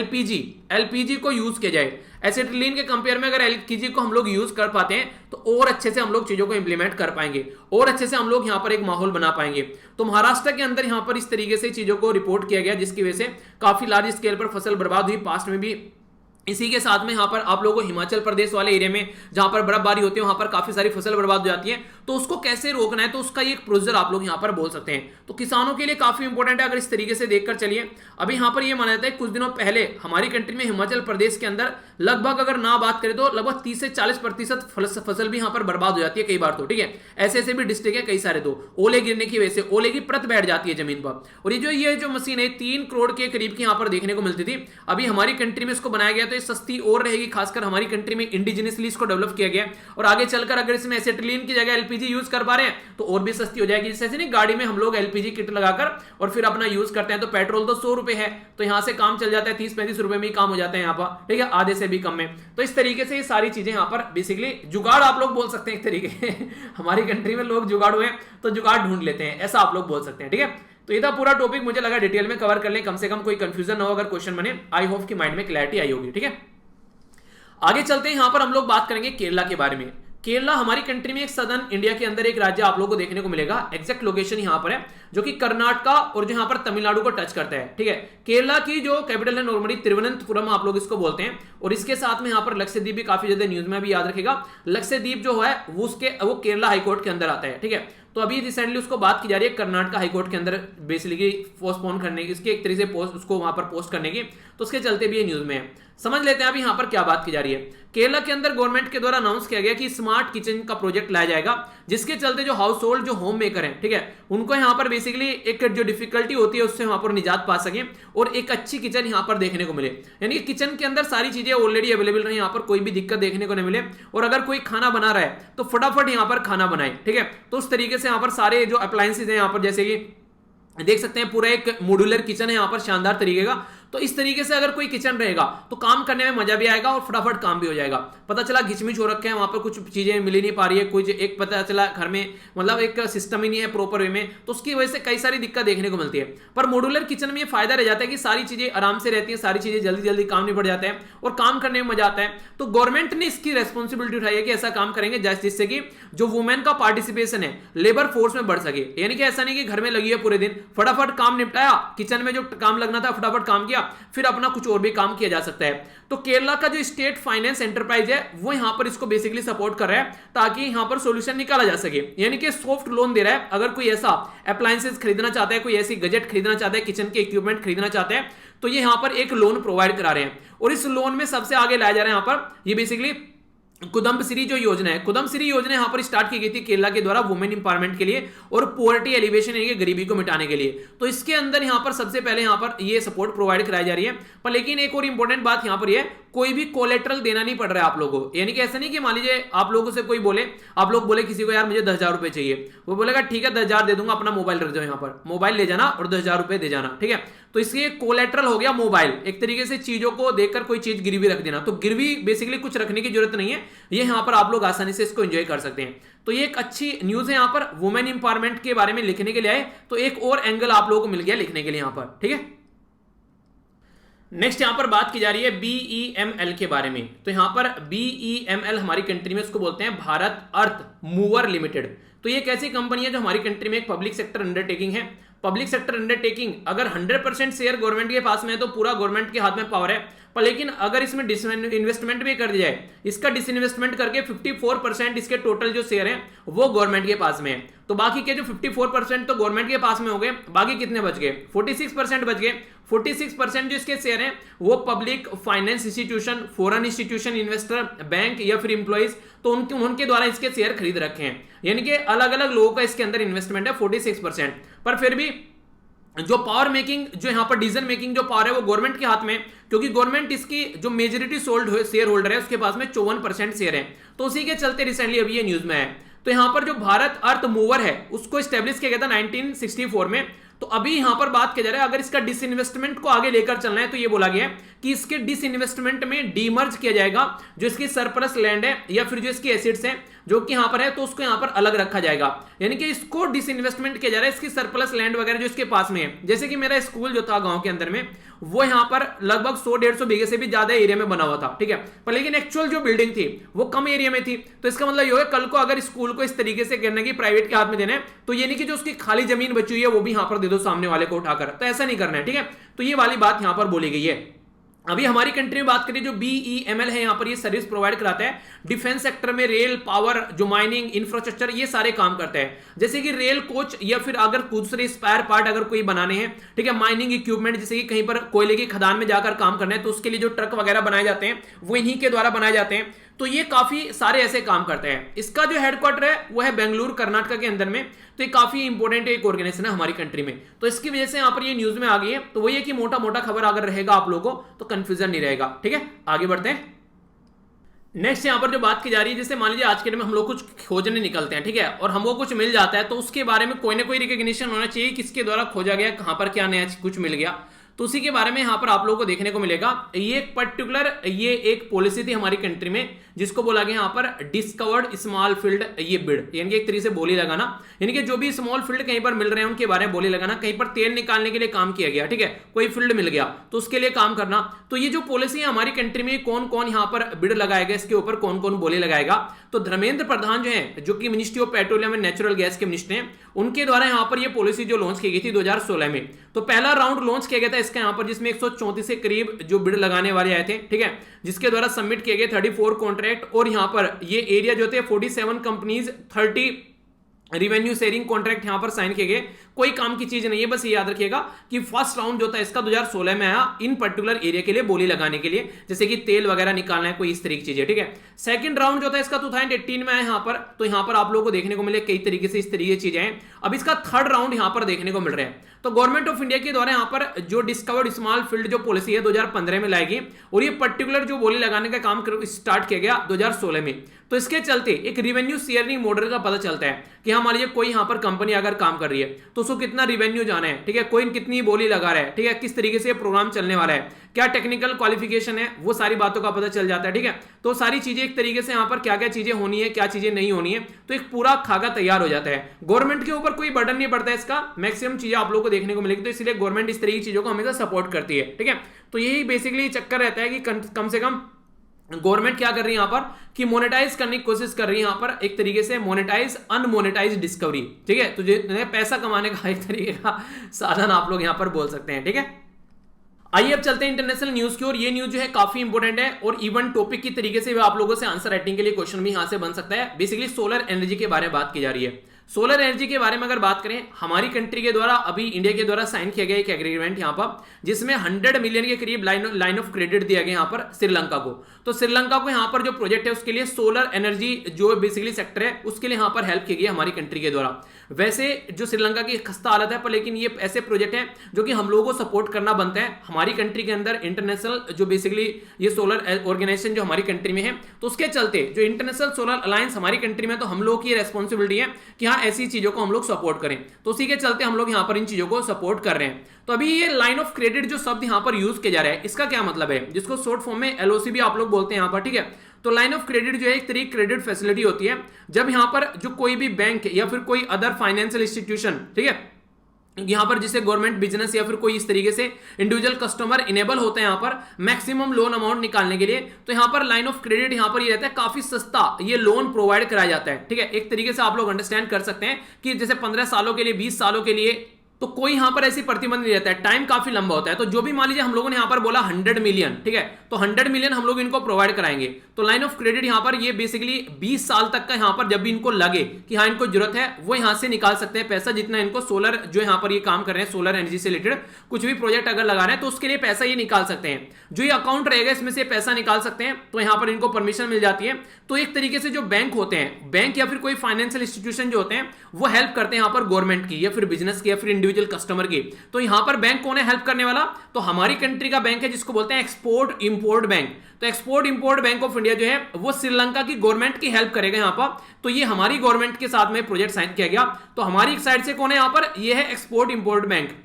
एलपीजी को यूज किया जाए। एसिटिलीन के कंपेयर में अगर एलपीजी को हम लोग यूज कर पाते हैं तो और अच्छे से हम लोग चीजों को इंप्लीमेंट कर पाएंगे, और अच्छे से हम लोग यहां पर एक माहौल बना पाएंगे। तो महाराष्ट्र के अंदर यहां पर इस तरीके से चीजों को रिपोर्ट किया गया, जिसकी वजह से काफी लार्ज स्केल पर फसल बर्बाद हुई पास्ट में भी। इसी के साथ में यहां पर आप लोगों को हिमाचल प्रदेश वाले एरिया में जहां पर बर्फबारी होती है वहां पर काफी सारी फसल बर्बाद हो जाती है, तो उसको कैसे रोकना है, तो उसका एक प्रोसीजर आप लोग यहां पर बोल सकते हैं। तो किसानों के लिए काफी इंपॉर्टेंट है, अगर इस तरीके से देखकर चलिए। अभी यहां पर यह माना जाता है कुछ दिनों पहले हमारी कंट्री में हिमाचल प्रदेश के अंदर लगभग अगर ना बात करें तो लगभग 30 से 40% फसल भी यहां पर बर्बाद हो जाती है कई बार, तो ठीक है, ऐसे ऐसे भी डिस्ट्रिक्ट है कई सारे, तो ओले गिरने की वजह से ओले की परत बैठ जाती है जमीन पर। और ये जो मशीन है 3 करोड़ के करीब की यहां पर देखने को मिलती थी, अभी हमारी कंट्री में इसको बनाया गया तो ये सस्ती और रहेगी, खासकर हमारी कंट्री में इंडिजिनियसली इसको डेवलप किया गया, और आगे चलकर अगर इसमें एसिटिलीन की जगह एलपीजी यूज कर पा रहे हैं तो और भी सस्ती हो जाएगी। जैसे नहीं गाड़ी में हम लोग एलपीजी किट लगाकर और फिर अपना यूज करते हैं, तो पेट्रोल तो 100 रुपए है, तो यहां से काम चल जाता है 30-35 रुपए में ही काम हो जाता है यहाँ पर, ठीक है, आधे से भी कम में। तो इस तरीके से ये सारी चीजें यहाँ पर बेसिकली जुगाड़ आप लोग बोल सकते हैं एक तरीके हमारी कंट्री में लोग जुगाड़ हुए तो जुगाड़ ढूंढ लेते हैं, ऐसा आप लोग बोल सकते हैं, ठीक है। तो ये था पूरा टॉपिक, मुझे लगा डिटेल में कवर कर ले, कम से कम कोई कंफ्यूजन ना हो अगर क्वेश्चन बने। आई होप कि माइंड में क्लैरिटी आई होगी, ठीक है। आगे चलते हैं, यहां पर हम लोग बात करेंगे केरला के बारे में। केरला हमारी कंट्री में एक सदर्न इंडिया के अंदर एक राज्य आप लोगों को देखने को मिलेगा, एग्जैक्ट लोकेशन यहां पर है, जो कि कर्नाटका और जो यहां पर तमिलनाडु को टच करता है, ठीक है। केरला की जो कैपिटल है नॉर्मली तिरुवनंतपुरम आप लोग इसको बोलते हैं, और इसके साथ में यहां पर लक्षद्वीप भी काफी ज्यादा न्यूज में भी याद रखेगा। लक्षद्वीप जो है वो केरला हाईकोर्ट के अंदर आता है, ठीक है। तो अभी रिसेंटली उसको बात की जा रही है कर्नाटक हाईकोर्ट के अंदर बेसिकली पोस्टपोन करने की, इसकी एक तरीके से उसको वहां पर पोस्ट करने की, तो उसके चलते भी ये न्यूज में है। समझ लेते हैं अभी यहां पर क्या बात की जा रही है। केरला के अंदर गवर्नमेंट के द्वारा अनाउंस किया गया कि स्मार्ट किचन का प्रोजेक्ट लाया जाएगा, जिसके चलते जो हाउस होल्ड जो होम मेकर है, ठीक है, उनको यहां पर बेसिकली एक जो डिफिकल्टी होती है उससे वहां पर निजात पा सके और एक अच्छी किचन यहां पर देखने को मिले, यानी कि किचन के अंदर सारी चीजें ऑलरेडी अवेलेबल रही, यहां पर कोई भी दिक्कत देखने को नहीं मिले, और अगर कोई खाना बना रहा है तो फटाफट यहां पर खाना बनाए, ठीक है। तो उस तरीके से यहां पर सारे जो अप्लायंसेज है यहां पर, जैसे कि देख सकते हैं पूरा एक मॉड्यूलर किचन है यहां पर शानदार तरीके का। तो इस तरीके से अगर कोई किचन रहेगा तो काम करने में मजा भी आएगा और फटाफट काम भी हो जाएगा। पता चला घिचमिच हो रखे हैं वहां पर, कुछ चीजें मिल ही नहीं पा रही है, कुछ एक पता चला घर में मतलब एक सिस्टम ही नहीं है प्रॉपर वे में, तो उसकी वजह से कई सारी दिक्कत देखने को मिलती है। पर मॉड्यूलर किचन में ये फायदा रह जाता है कि सारी चीजें आराम से रहती है, सारी चीजें जल्दी जल्दी काम निपट जाते हैं और काम करने में मजा आता है। तो गवर्नमेंट ने इसकी रेस्पॉन्सिबिलिटी उठाई है कि ऐसा काम करेंगे जिससे कि जो वुमेन का पार्टिसिपेशन है लेबर फोर्स में बढ़ सके, यानी कि ऐसा नहीं कि घर में लगी है पूरे दिन, फटाफट काम निपटाया, किचन में जो काम लगना था फटाफट काम किया, फिर अपना कुछ और भी काम किया जा सकता है। तो केरला का जो स्टेट फाइनेंस एंटरप्राइज है वो यहां पर इसको बेसिकली सपोर्ट कर रहा है ताकि यहां पर सॉल्यूशन निकाला जा सके, यानी कि सॉफ्ट लोन दे रहा है। अगर कोई ऐसा अप्लायंसेस खरीदना चाहता है, कोई ऐसी गजेट खरीदना चाहता है, किचन के इक्विपमेंट खरीदना चाहता है, तो ये यहां पर एक लोन प्रोवाइड करा रहे हैं। और इस लोन में सबसे आगे लाया जा रहा है यहां पर ये बेसिकली कुदम्बश्री जो योजना है, कुदम्बश्री योजना यहां पर स्टार्ट की गई थी केरला के द्वारा वुमेन इंपावरमेंट के लिए और पॉवर्टी एलिवेशन यानी कि गरीबी को मिटाने के लिए। तो इसके अंदर यहां पर सबसे पहले यहां पर ये सपोर्ट प्रोवाइड कराई जा रही है। पर लेकिन एक और इंपॉर्टेंट बात यहां पर ये, कोई भी कोलेट्रल देना नहीं पड़ रहा है आप लोगों को, यानी कि ऐसा नहीं कि मान लीजिए आप लोगों से कोई बोले, आप लोग बोले किसी को यार मुझे 10,000 रुपए चाहिए, वो बोलेगा ठीक है 10,000 दे दूंगा, अपना मोबाइल रख जाओ यहाँ पर, मोबाइल ले जाना और 10,000 रुपए दे जाना, ठीक है। तो इसलिए कोलेट्रल हो गया मोबाइल, एक तरीके से चीजों को देखकर कोई चीज गिरवी रख देना। तो गिरवी बेसिकली कुछ रखने की जरूरत नहीं है, ये यहाँ पर आप लोग आसानी से इसको एंजॉय कर सकते हैं। तो ये एक अच्छी न्यूज है यहाँ पर वुमेन इंपावरमेंट के बारे में लिखने के लिए आए, तो एक और एंगल आप लोगों को मिल गया लिखने के लिए यहाँ पर, ठीक है। नेक्स्ट यहां पर बात की जा रही है BEML के बारे में। तो यहां पर BEML हमारी कंट्री में उसको बोलते हैं भारत अर्थ मूवर लिमिटेड। तो ये एक ऐसी कंपनी है जो हमारी कंट्री में एक पब्लिक सेक्टर अंडरटेकिंग है। पब्लिक सेक्टर अंडरटेकिंग अगर 100% शेयर गवर्नमेंट के पास में है तो पूरा गवर्नमेंट के हाथ में पावर है। पर लेकिन अगर इसमें इन्वेस्टमेंट भी कर दिया जाए, इसका डिसइन्वेस्टमेंट करके 54% इसके टोटल जो शेयर हैं वो गवर्नमेंट के पास में है। तो बाकी के जो 54% तो गवर्नमेंट के पास में हो गए, बाकी कितने बच गए? 46% बच गए। 46% जो इसके शेयर हैं वो public finance institution, foreign institution, investor, bank या फिर इंप्लॉइज, तो उनके द्वारा इसके शेयर खरीद रखे हैं। यानी कि अलग अलग लोगों का इसके अंदर इन्वेस्टमेंट है 46%। पर फिर भी जो पावर मेकिंग, जो यहां पर डिसीजन मेकिंग जो पावर है वो गवर्नमेंट के हाथ में, क्योंकि गवर्नमेंट इसकी जो मेजोरिटी शेयर होल्डर है उसके पास में 54% शेयर है। तो उसी के चलते रिसेंटली अभी ये न्यूज में है। तो यहां पर जो भारत अर्थ मूवर है उसको स्टेब्लिश किया गया था 1964 में। तो अभी यहां पर बात किया जा रहा है अगर इसका डिसइन्वेस्टमेंट को आगे लेकर चलना है तो ये बोला गया है कि इसके डिसइन्वेस्टमेंट में डीमर्ज किया जाएगा, जो इसकी सरप्लस लैंड है या फिर जो इसकी एसेट्स हैं जो कि यहां पर है, तो उसको यहां पर अलग रखा जाएगा। यानी कि इसको डिसइन्वेस्टमेंट किया जा रहा है, इसकी सरप्लस लैंड वगैरह जो इसके पास में है। जैसे कि मेरा स्कूल जो था गांव के अंदर में, वो यहां पर लगभग 100-150 बीघे से भी ज्यादा एरिया में बना हुआ था, ठीक है, पर लेकिन एक्चुअल जो बिल्डिंग थी वो कम एरिया में थी। तो इसका मतलब ये है कल को अगर स्कूल को इस तरीके से करने की प्राइवेट के हाथ में देना है तो ये नहीं कि जो उसकी खाली जमीन बची हुई है वो भी यहां पर दे दो सामने वाले को उठाकर, तो ऐसा नहीं करना है, ठीक है। तो ये वाली बात यहां पर बोली गई है। अभी हमारी कंट्री में बात करें, जो BEML है यहां पर ये सर्विस प्रोवाइड कराता है डिफेंस सेक्टर में, रेल, पावर, जो माइनिंग, इंफ्रास्ट्रक्चर, ये सारे काम करते हैं। जैसे कि रेल कोच या फिर अगर दूसरे स्पेयर पार्ट अगर कोई बनाने हैं, ठीक है, माइनिंग इक्विपमेंट, जैसे कि कहीं पर कोयले की खदान में जाकर काम करना है तो उसके लिए जो ट्रक वगैरह बनाए जाते हैं वो इन्हीं के द्वारा बनाए जाते हैं। तो ये काफी सारे ऐसे काम करते हैं। इसका जो हेडक्वार्टर है वो है बेंगलुरु, कर्नाटक के अंदर में। तो ये काफी इंपॉर्टेंट एक ऑर्गेनाइजेशन है हमारी कंट्री में, तो इसकी वजह से यहां पर ये न्यूज में आ गई है। तो वही है कि मोटा मोटा खबर अगर रहेगा आप लोगों को तो कंफ्यूजन नहीं रहेगा, ठीक है। आगे बढ़ते हैं। नेक्स्ट यहां पर जो बात की जा रही है, जैसे मान लीजिए आज के दिन में हम लोग कुछ खोजने निकलते हैं, ठीक है, और हमको कुछ मिल जाता है तो उसके बारे में कोई ना कोई रिकॉग्निशन होना चाहिए, किसके द्वारा खोजा गया, कहां पर क्या नया कुछ मिल गया। तो उसी के बारे में यहां पर आप लोगों को देखने को मिलेगा। ये एक पर्टिकुलर ये एक पॉलिसी थी हमारी कंट्री में जिसको बोला गया यहां पर डिस्कवर्ड स्मॉल फील्ड ये बिड, यानी कि एक तरीके से बोली लगाना, यानी कि जो भी स्मॉल फील्ड कहीं पर मिल रहे हैं उनके बारे में बोली लगाना। कहीं पर तेल निकालने के लिए काम किया गया, ठीक है, कोई फील्ड मिल गया तो उसके लिए काम करना। तो ये जो पॉलिसी है हमारी कंट्री में कौन कौन यहां पर बिड लगाएगा, इसके ऊपर कौन कौन बोली लगाएगा। तो धर्मेंद्र प्रधान जो है, जो कि ministry of petroleum and natural gas के मिनिस्टर हैं, उनके द्वारा यहां पर यह पॉलिसी जो लॉन्च की गई थी 2016 में। तो पहला राउंड लॉन्च किया गया था इसका यहां पर, जिसमें 134 के करीब जो बिड लगाने वाले आए थे, ठीक है, जिसके द्वारा सबमिट किए गए 34 कॉन्ट्रैक्ट, और यहां पर ये एरिया जो थे 47 कंपनीज, 30 रिवेन्यू शेयरिंग कॉन्ट्रैक्ट यहां पर साइन किए गए। कोई काम की चीज नहीं है, बस ये याद रखिएगा कि फर्स्ट राउंड जो था इसका 2016 में आया इन पर्टिकुलर एरिया के लिए बोली लगाने के लिए, जैसे कि तेल वगैरह निकालना है, कोई इस तरीके की चीज है, ठीक है। सेकंड राउंड जो था इसका 2018 में आया यहां पर, तो यहां पर आप लोगों को देखने को मिले कई तरीके से इस तरीके की चीजें हैं। अब इसका थर्ड राउंड यहां पर देखने को मिल रहा है। तो गवर्नमेंट ऑफ इंडिया के द्वारा यहां पर जो डिस्कवर्ड स्मॉल फील्ड जो पॉलिसी है 2015 में लाएगी, और ये पर्टिकुलर जो बोली लगाने का काम स्टार्ट किया गया 2016 में। तो इसके चलते एक रिवेन्यू शेयरिंग मॉडल का पता चलता है कि हाँ मान लीजिए कोई यहां पर कंपनी अगर काम कर रही है तो उसको कितना रिवेन्यू जाना है, ठीक है, कोई कितनी बोली लगा रहा है, ठीक है, किस तरीके से प्रोग्राम चलने वाला है, क्या टेक्निकल क्वालिफिकेशन है, वो सारी बातों का पता चल जाता है, ठीक है। तो सारी चीजें एक तरीके से यहां पर क्या क्या चीजें होनी है, क्या चीजें नहीं होनी है, तो एक पूरा खाका तैयार हो जाता है। गवर्नमेंट के ऊपर कोई बर्डन नहीं पड़ता है, इसका मैक्सिमम चीजें आप लोगों को देखने को मिलेगी। तो इसलिए गवर्नमेंट इस तरह की चीजों को हमेशा सपोर्ट करती है, ठीक है। तो यही बेसिकली चक्कर रहता है कि कम से कम गवर्नमेंट क्या कर रही है यहां पर कि मोनेटाइज करने की कोशिश कर रही है यहां पर, एक तरीके से मोनेटाइज अनमोनेटाइज डिस्कवरी, ठीक है। तो जो पैसा कमाने का एक तरीके का साधन आप लोग यहां पर बोल सकते हैं, ठीक है। आइए अब चलते हैं इंटरनेशनल न्यूज की ओर। ये न्यूज जो है काफी इंपॉर्टेंट है और इवन टॉपिक की तरीके से आप लोगों से आंसर राइटिंग के लिए क्वेश्चन भी यहां से बन सकता है। बेसिकली सोलर एनर्जी के बारे में बात की जा रही है। सोलर एनर्जी के बारे में अगर बात करें, हमारी कंट्री के द्वारा अभी इंडिया के द्वारा साइन किया गया एक एग्रीमेंट यहां पर, जिसमें 100 मिलियन के करीब लाइन ऑफ क्रेडिट दिया गया यहां पर श्रीलंका को। तो श्रीलंका को यहां पर जो प्रोजेक्ट है उसके लिए सोलर एनर्जी जो बेसिकली सेक्टर है उसके लिए यहां पर हेल्प की गई हमारी कंट्री के द्वारा। वैसे जो श्रीलंका की खस्ता हालत है, पर लेकिन ये ऐसे प्रोजेक्ट हैं जो कि हम लोगों को सपोर्ट करना बनता है हमारी कंट्री के अंदर। इंटरनेशनल जो बेसिकली ये सोलर ऑर्गेनाइजेशन जो हमारी कंट्री में है, तो उसके चलते जो इंटरनेशनल सोलर अलायंस हमारी कंट्री में, तो हम लोग की रेस्पॉन्सिबिलिटी है कि हाँ ऐसी चीजों को हम लोग सपोर्ट करें। तो उसी के चलते हम लोग यहां पर इन चीजों को सपोर्ट कर रहे हैं। तो अभी ये लाइन ऑफ क्रेडिट जो शब्द यहां पर यूज किया जा रहा है, इसका क्या मतलब है, जिसको शॉर्ट फॉर्म में एलओसी भी आप लोग बोलते हैं यहां पर, ठीक है। तो लाइन ऑफ क्रेडिट जो है एक तरीके क्रेडिट फैसिलिटी होती है जब यहां पर जो कोई भी बैंक या फिर कोई अदर फाइनेंशियल इंस्टीट्यूशन, ठीक है, यहां पर जिसे गवर्नमेंट बिजनेस या फिर कोई इस तरीके से इंडिविजुअल कस्टमर इनेबल होते हैं यहां पर मैक्सिमम लोन अमाउंट निकालने के लिए, तो यहां पर लाइन ऑफ क्रेडिट यहां पर ये रहता है काफी सस्ता, ये लोन प्रोवाइड कराया जाता है, ठीक है। एक तरीके से आप लोग अंडरस्टैंड कर सकते हैं कि जैसे 15 सालों के लिए, 20 सालों के लिए तो कोई यहां पर ऐसी प्रतिबंध नहीं रहता है, टाइम काफी लंबा होता है। तो जो भी मान लीजिए हम लोगों ने यहां पर बोला 100 मिलियन, ठीक है, तो 100 मिलियन हम लोग इनको प्रोवाइड कराएंगे। तो लाइन ऑफ क्रेडिट यहां पर ये बेसिकली 20 साल तक का यहां पर जब भी इनको लगे कि हाँ इनको जरूरत है, वो यहां से निकाल सकते हैं पैसा, जितना इनको सोलर जो यहां पर ये काम कर रहे हैं सोलर एनर्जी से रिलेटेड कुछ भी प्रोजेक्ट अगर लगा रहे हैं तो उसके लिए पैसा ये निकाल सकते हैं। जो ये अकाउंट रहेगा इसमें से पैसा निकाल सकते हैं, तो यहां पर इनको परमिशन मिल जाती है। तो एक तरीके से जो बैंक होते हैं, बैंक या फिर कोई फाइनेंशियल इंस्टीट्यूशन जो होते हैं वो हेल्प करते हैं यहां पर गवर्नमेंट की या फिर बिजनेस की या फिर इंडिविजुअल कस्टमर की। तो यहां पर बैंक कौन है हेल्प करने वाला? तो हमारी कंट्री का बैंक है जिसको बोलते हैं एक्सपोर्ट इंपोर्ट बैंक। तो export import bank of India जो है वो श्रीलंका की गवर्नमेंट की हेल्प करेगा यहां पर। तो ये हमारी गवर्नमेंट के साथ में प्रोजेक्ट साइन किया गया। तो हमारी साइड से कौन है यहां पर? ये है एक्सपोर्ट इंपोर्ट बैंक।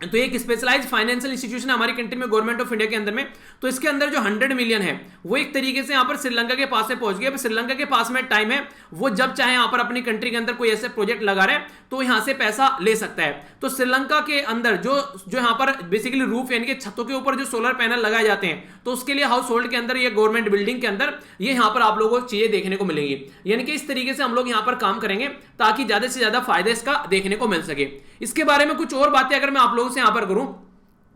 तो एक स्पेशलाइज्ड फाइनेंशियल इंस्टीट्यूशन है हमारी कंट्री में गवर्नमेंट ऑफ इंडिया के अंदर में। तो इसके अंदर जो 100 मिलियन है वो एक तरीके से यहां पर श्रीलंका के पास में पहुंच गया। श्रीलंका के पास में टाइम है, वो जब चाहे यहां पर अपनी कंट्री के अंदर कोई ऐसे प्रोजेक्ट लगा रहे हैं तो यहां से पैसा ले सकता है। तो श्रीलंका के अंदर जो यहां पर बेसिकली रूफ यानी कि छतों के ऊपर जो सोलर पैनल लगाए जाते हैं तो उसके लिए हाउस होल्ड के अंदर ये गवर्नमेंट बिल्डिंग के अंदर ये यहां पर आप लोगों को चीजें देखने को मिलेंगी। यानी कि इस तरीके से हम लोग यहां पर काम करेंगे ताकि ज्यादा से ज्यादा फायदा इसका देखने को मिल सके। इसके बारे में कुछ और बातें अगर मैं आप लोगों से यहां पर करूं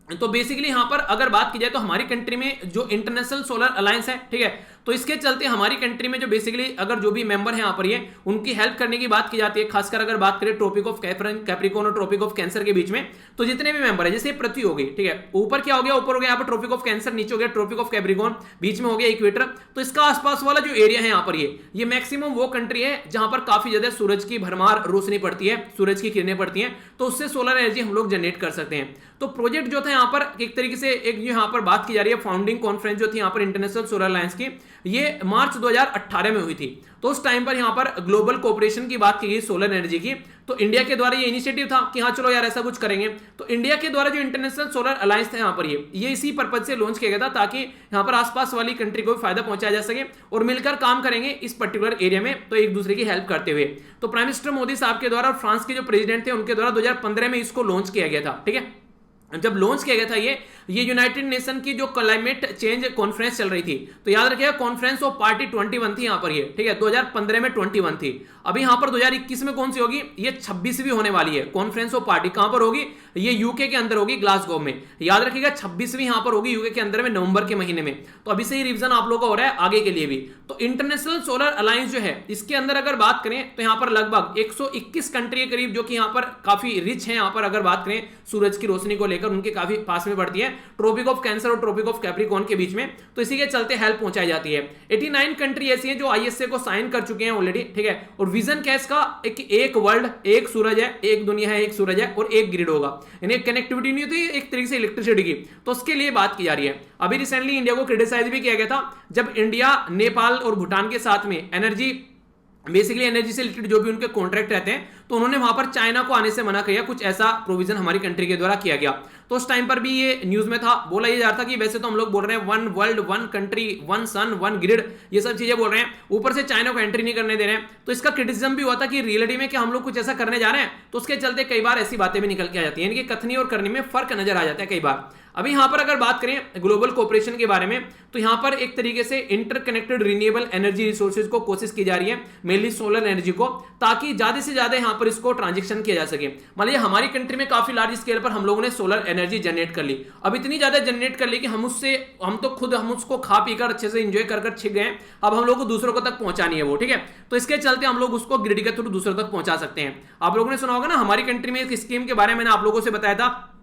तो बेसिकली यहां पर अगर बात की जाए तो हमारी कंट्री में जो इंटरनेशनल सोलर अलायंस है, ठीक है, तो इसके चलते हमारी कंट्री में जो बेसिकली अगर जो भी मेंबर है यहां पर ये उनकी हेल्प करने की बात की जाती है। खासकर अगर बात करें ट्रॉपिक ऑफ कैप्रिकॉर्न और ट्रॉपिक ऑफ कैंसर के बीच में, तो जितने भी मेंबर है जैसे पृथ्वी हो गई, ठीक है, ऊपर क्या हो गया? ऊपर हो गया यहां पर ट्रॉपिक ऑफ कैंसर, नीचे हो गया ट्रॉपिक ऑफ कैप्रिकॉर्न, बीच में हो गया इक्वेटर। तो इसका आसपास वाला जो एरिया है यहां पर ये मैक्सिमम वो कंट्री है जहां पर काफी ज्यादा सूरज की भरमार रोशनी पड़ती है, सूरज की किरणें पड़ती हैं, तो उससे सोलर एनर्जी हम लोग जनरेट कर सकते हैं। तो प्रोजेक्ट जो था यहां पर एक तरीके से एक जो यहां पर बात की जा रही है फाउंडिंग कॉन्फ्रेंस जो थी यहां पर इंटरनेशनल सोलर अलायंस की, ये मार्च 2018 में हुई थी। तो उस टाइम पर यहां पर ग्लोबल कोऑपरेशन की बात की गई सोलर एनर्जी की। तो इंडिया के द्वारा ये इनिशिएटिव था कि हाँ चलो यार ऐसा कुछ करेंगे। तो इंडिया के द्वारा जो इंटरनेशनल सोलर अलायंस था यहां पर ये इसी पर्पज से लॉन्च किया गया था ताकि यहां पर आसपास वाली कंट्री को भी फायदा पहुंचाया जा सके और मिलकर काम करेंगे इस पर्टिकुलर एरिया में, तो एक दूसरे की हेल्प करते हुए। तो प्राइम मिनिस्टर मोदी साहब के द्वारा और फ्रांस के जो प्रेसिडेंट थे उनके द्वारा 2015 में इसको लॉन्च किया गया था, ठीक है। जब लॉन्च किया गया था ये यूनाइटेड नेशन की जो क्लाइमेट चेंज कॉन्फ्रेंस चल रही थी, तो याद रखिएगा कॉन्फ्रेंस ऑफ पार्टी 21 थी यहां पर ये, ठीक है, 2015 में 21 थी। अभी यहां पर 2021 में कौन सी होगी? ये 26वीं होने वाली है कॉन्फ्रेंस ऑफ पार्टी। कहां पर होगी? ये यूके के अंदर होगी, ग्लासगो में। याद रखिएगा 26वीं यहां पर होगी यूके के अंदर में, नवंबर के महीने में। तो अभी से ही रिवीजन आप लोगों का हो रहा है आगे के लिए भी। तो इंटरनेशनल सोलर अलायंस जो है इसके अंदर अगर बात करें तो यहां पर लगभग 121 कंट्री के करीब जो कि यहां पर काफी रिच है, यहां पर अगर बात करें सूरज की रोशनी को लेकर उनके काफी पास में पड़ती है ट्रॉपिक ऑफ कैंसर और ट्रॉपिक ऑफ कैप्रिकॉर्न के बीच में, तो इसी के चलते हेल्प पहुंचाई जाती है। 89 कंट्री ऐसी हैं जो आईएसए को साइन कर चुके हैं ऑलरेडी, ठीक है। और विजन क्या है इसका? एक वर्ल्ड, एक सूरज है, एक दुनिया है, एक सूरज है और एक ग्रिड होगा, यानी कनेक्टिविटी नहीं होती एक तरीके से इलेक्ट्रिसिटी की। तो उसके लिए बात की जा रही है। अभी रिसेंटली इंडिया को क्रिटिसाइज भी किया गया था जब इंडिया नेपाल और भूटान के साथ में एनर्जी से रिलेटेड जो भी उनके कॉन्ट्रैक्ट रहते हैं तो उन्होंने वहां पर चाइना को आने से मना किया। कुछ ऐसा प्रोविजन हमारी कंट्री के द्वारा किया गया। तो उस टाइम पर भी ये न्यूज में था, बोला ये जा रहा था कि वैसे तो हम लोग बोल रहे हैं 1 वर्ल्ड 1 कंट्री 1 सन 1 ग्रिड, ये सब चीजें बोल रहे हैं, ऊपर से चाइना को एंट्री नहीं करने दे रहे हैं। तो इसका क्रिटिसिज्म भी हुआ था कि रियलिटी में क्या हम लोग कुछ ऐसा करने जा रहे हैं। तो उसके चलते कई बार ऐसी बातें भी निकल के आ जाती है, यानी कि कथनी और करनी में फर्क नजर आ जाता है कई बार। अभी यहां पर अगर बात करें ग्लोबल कोऑपरेशन के बारे में, तो यहां पर एक तरीके से इंटरकनेक्टेड रिन्यूएबल एनर्जी रिसोर्सेज को कोशिश की जा रही है, मेनली सोलर एनर्जी को, ताकि ज्यादा से ज्यादा यहां पर इसको ट्रांजेक्शन किया जा सके। मान लीजिए हमारी कंट्री में काफी लार्ज स्केल पर हम लोगों ने सोलर एनर्जी जनरेट कर ली, अब इतनी ज्यादा जनरेट कर ली कि हम उसको खा पीकर अच्छे से एंजॉय कर छिक गए। अब हम लोग को दूसरों को तक पहुंचानी है वो, ठीक है। तो इसके चलते हम लोग उसको ग्रिड के थ्रू दूसरों तक पहुंचा सकते हैं। आप लोगों ने सुना होगा ना हमारी कंट्री में एक स्कीम के बारे में मैंने आप लोगों से बताया था,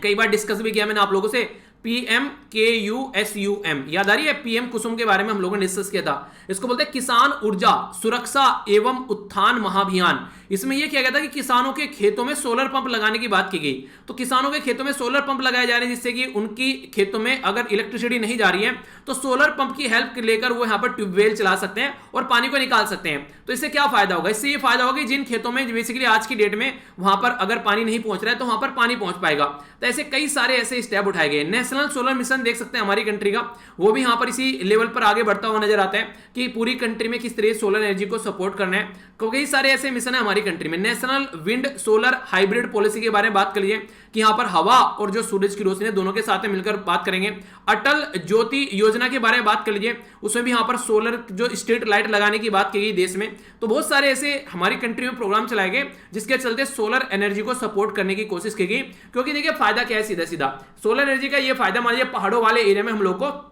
कई बार डिस्कस भी किया मैंने आप लोगों से, PMKUSUM, याद आ रही है? पीएम कुसुम के बारे में हम लोगों ने डिस्कस किया था। इसको बोलते हैं किसान ऊर्जा सुरक्षा एवं उत्थान महाभियान। इसमें यह किया गया था कि किसानों के खेतों में सोलर पंप लगाने की बात की गई। तो किसानों के खेतों में सोलर पंप लगाए जा रहे हैं जिससे कि उनकी खेतों में अगर इलेक्ट्रिसिटी नहीं जा रही है तो सोलर पंप की हेल्प लेकर वो यहां पर ट्यूबवेल चला सकते हैं और पानी को निकाल सकते हैं। तो इससे क्या फायदा होगा? इससे ये फायदा होगा कि जिन खेतों में बेसिकली आज की डेट में वहां पर अगर पानी नहीं पहुंच रहा है तो वहां पर पानी पहुंच पाएगा। तो ऐसे कई सारे ऐसे स्टेप उठाए गए। नेशनल सोलर मिशन देख सकते हैं हमारी कंट्री का, वो भी यहाँ पर इसी लेवल पर आगे बढ़ता हुआ नजर आता है कि पूरी कंट्री में किस तरह सोलर एनर्जी को सपोर्ट करना है। कई सारे ऐसे मिशन है हमारी कंट्री में। National wind solar hybrid policy के बारे में बात कर लीजिए कि यहाँ पर हवा और जो सूरज की रोशनी दोनों के साथ में मिलकर बात करेंगे। अटल ज्योति योजना के बारे में बात कर लीजिए, उसमें भी यहाँ पर सोलर जो स्ट्रीट लाइट लगाने की बात की गई देश में। तो बहुत सारे ऐसे हमारी कंट्री में प्रोग्राम चलाए गए जिसके चलते सोलर एनर्जी को सपोर्ट करने की कोशिश की गई। क्योंकि देखिए फायदा क्या है, सीधा सीधा सोलर एनर्जी का ये फायदा, मान लीजिए पहाड़ों वाले एरिया में हम लोग को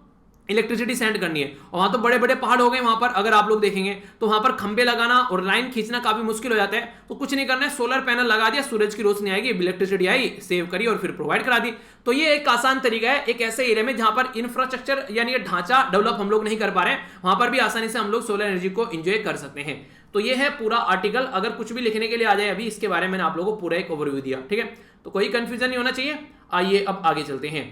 इलेक्ट्रिसिटी सेंड करनी है और वहां तो बड़े बड़े पहाड़ हो गए, वहां पर अगर आप लोग देखेंगे तो वहां पर खंबे लगाना और लाइन खींचना काफी मुश्किल हो जाता है। तो कुछ नहीं करना है, सोलर पैनल लगा दिया, सूरज की रोशनी आएगी, इलेक्ट्रिसिटी आई, सेव करी और फिर प्रोवाइड करा दी। तो ये एक आसान तरीका है एक ऐसे एरिया में जहां पर इंफ्रास्ट्रक्चर यानी ढांचा डेवलप हम लोग नहीं कर पा रहे हैं, वहां पर भी आसानी से हम लोग सोलर एनर्जी को एंजॉय कर सकते हैं। तो ये है पूरा आर्टिकल। अगर कुछ भी लिखने के लिए आ जाए अभी इसके बारे में मैंने आप लोगों को पूरा एक ओवरव्यू दिया, ठीक है, तो कोई कंफ्यूजन नहीं होना चाहिए। आइए अब आगे चलते हैं।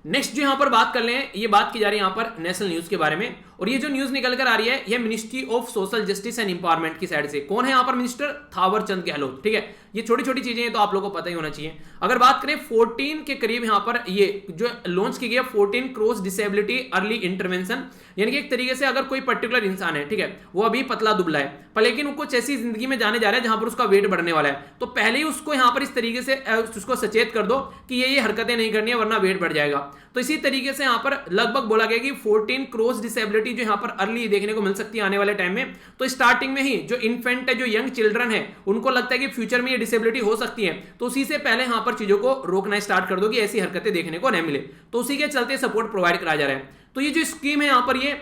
नेक्स्ट जो यहां पर बात कर लें, ये बात की जा रही है यहां पर नेशनल न्यूज के बारे में, और ये जो न्यूज निकल कर आ रही है ये ministry of social justice and empowerment की साइड से। कौन है यहां पर मिनिस्टर? थावर चंद गहलोत, ठीक है। ये छोटी छोटी चीजें हैं तो आप लोगों को पता ही होना चाहिए। अगर बात करें 14 के करीब यहां पर ये जो लॉन्च की गई है 14 क्रॉस डिसेबिलिटी अर्ली इंटरवेंशन, यानी कि एक तरीके से अगर कोई पर्टिकुलर इंसान है, ठीक है, वो अभी पतला दुबला है पर लेकिन वो कुछ ऐसी जिंदगी में जाने जा रहा है जहां पर उसका वेट बढ़ने वाला है, तो पहले ही उसको यहां पर इस तरीके से उसको सचेत कर दो कि ये हरकतें नहीं करनी है वरना वेट बढ़ जाएगा। तो इसी तरीके से यहां पर लगभग बोला गया कि 14 क्रॉस डिसेबिलिटी जो यहां पर अर्ली देखने को मिल सकती है आने वाले टाइम में। तो स्टार्टिंग में ही जो इन्फेंट है, जो यंग चिल्ड्रन है, उनको लगता है कि फ्यूचर में ये डिसेबिलिटी हो सकती है, तो उसी से पहले यहां पर चीजों को रोकना स्टार्ट कर दो कि ऐसी हरकतें देखने को नहीं मिले। तो उसी के चलते सपोर्ट प्रोवाइड कराया जा रहा है। तो ये जो स्कीम है यहां पर ये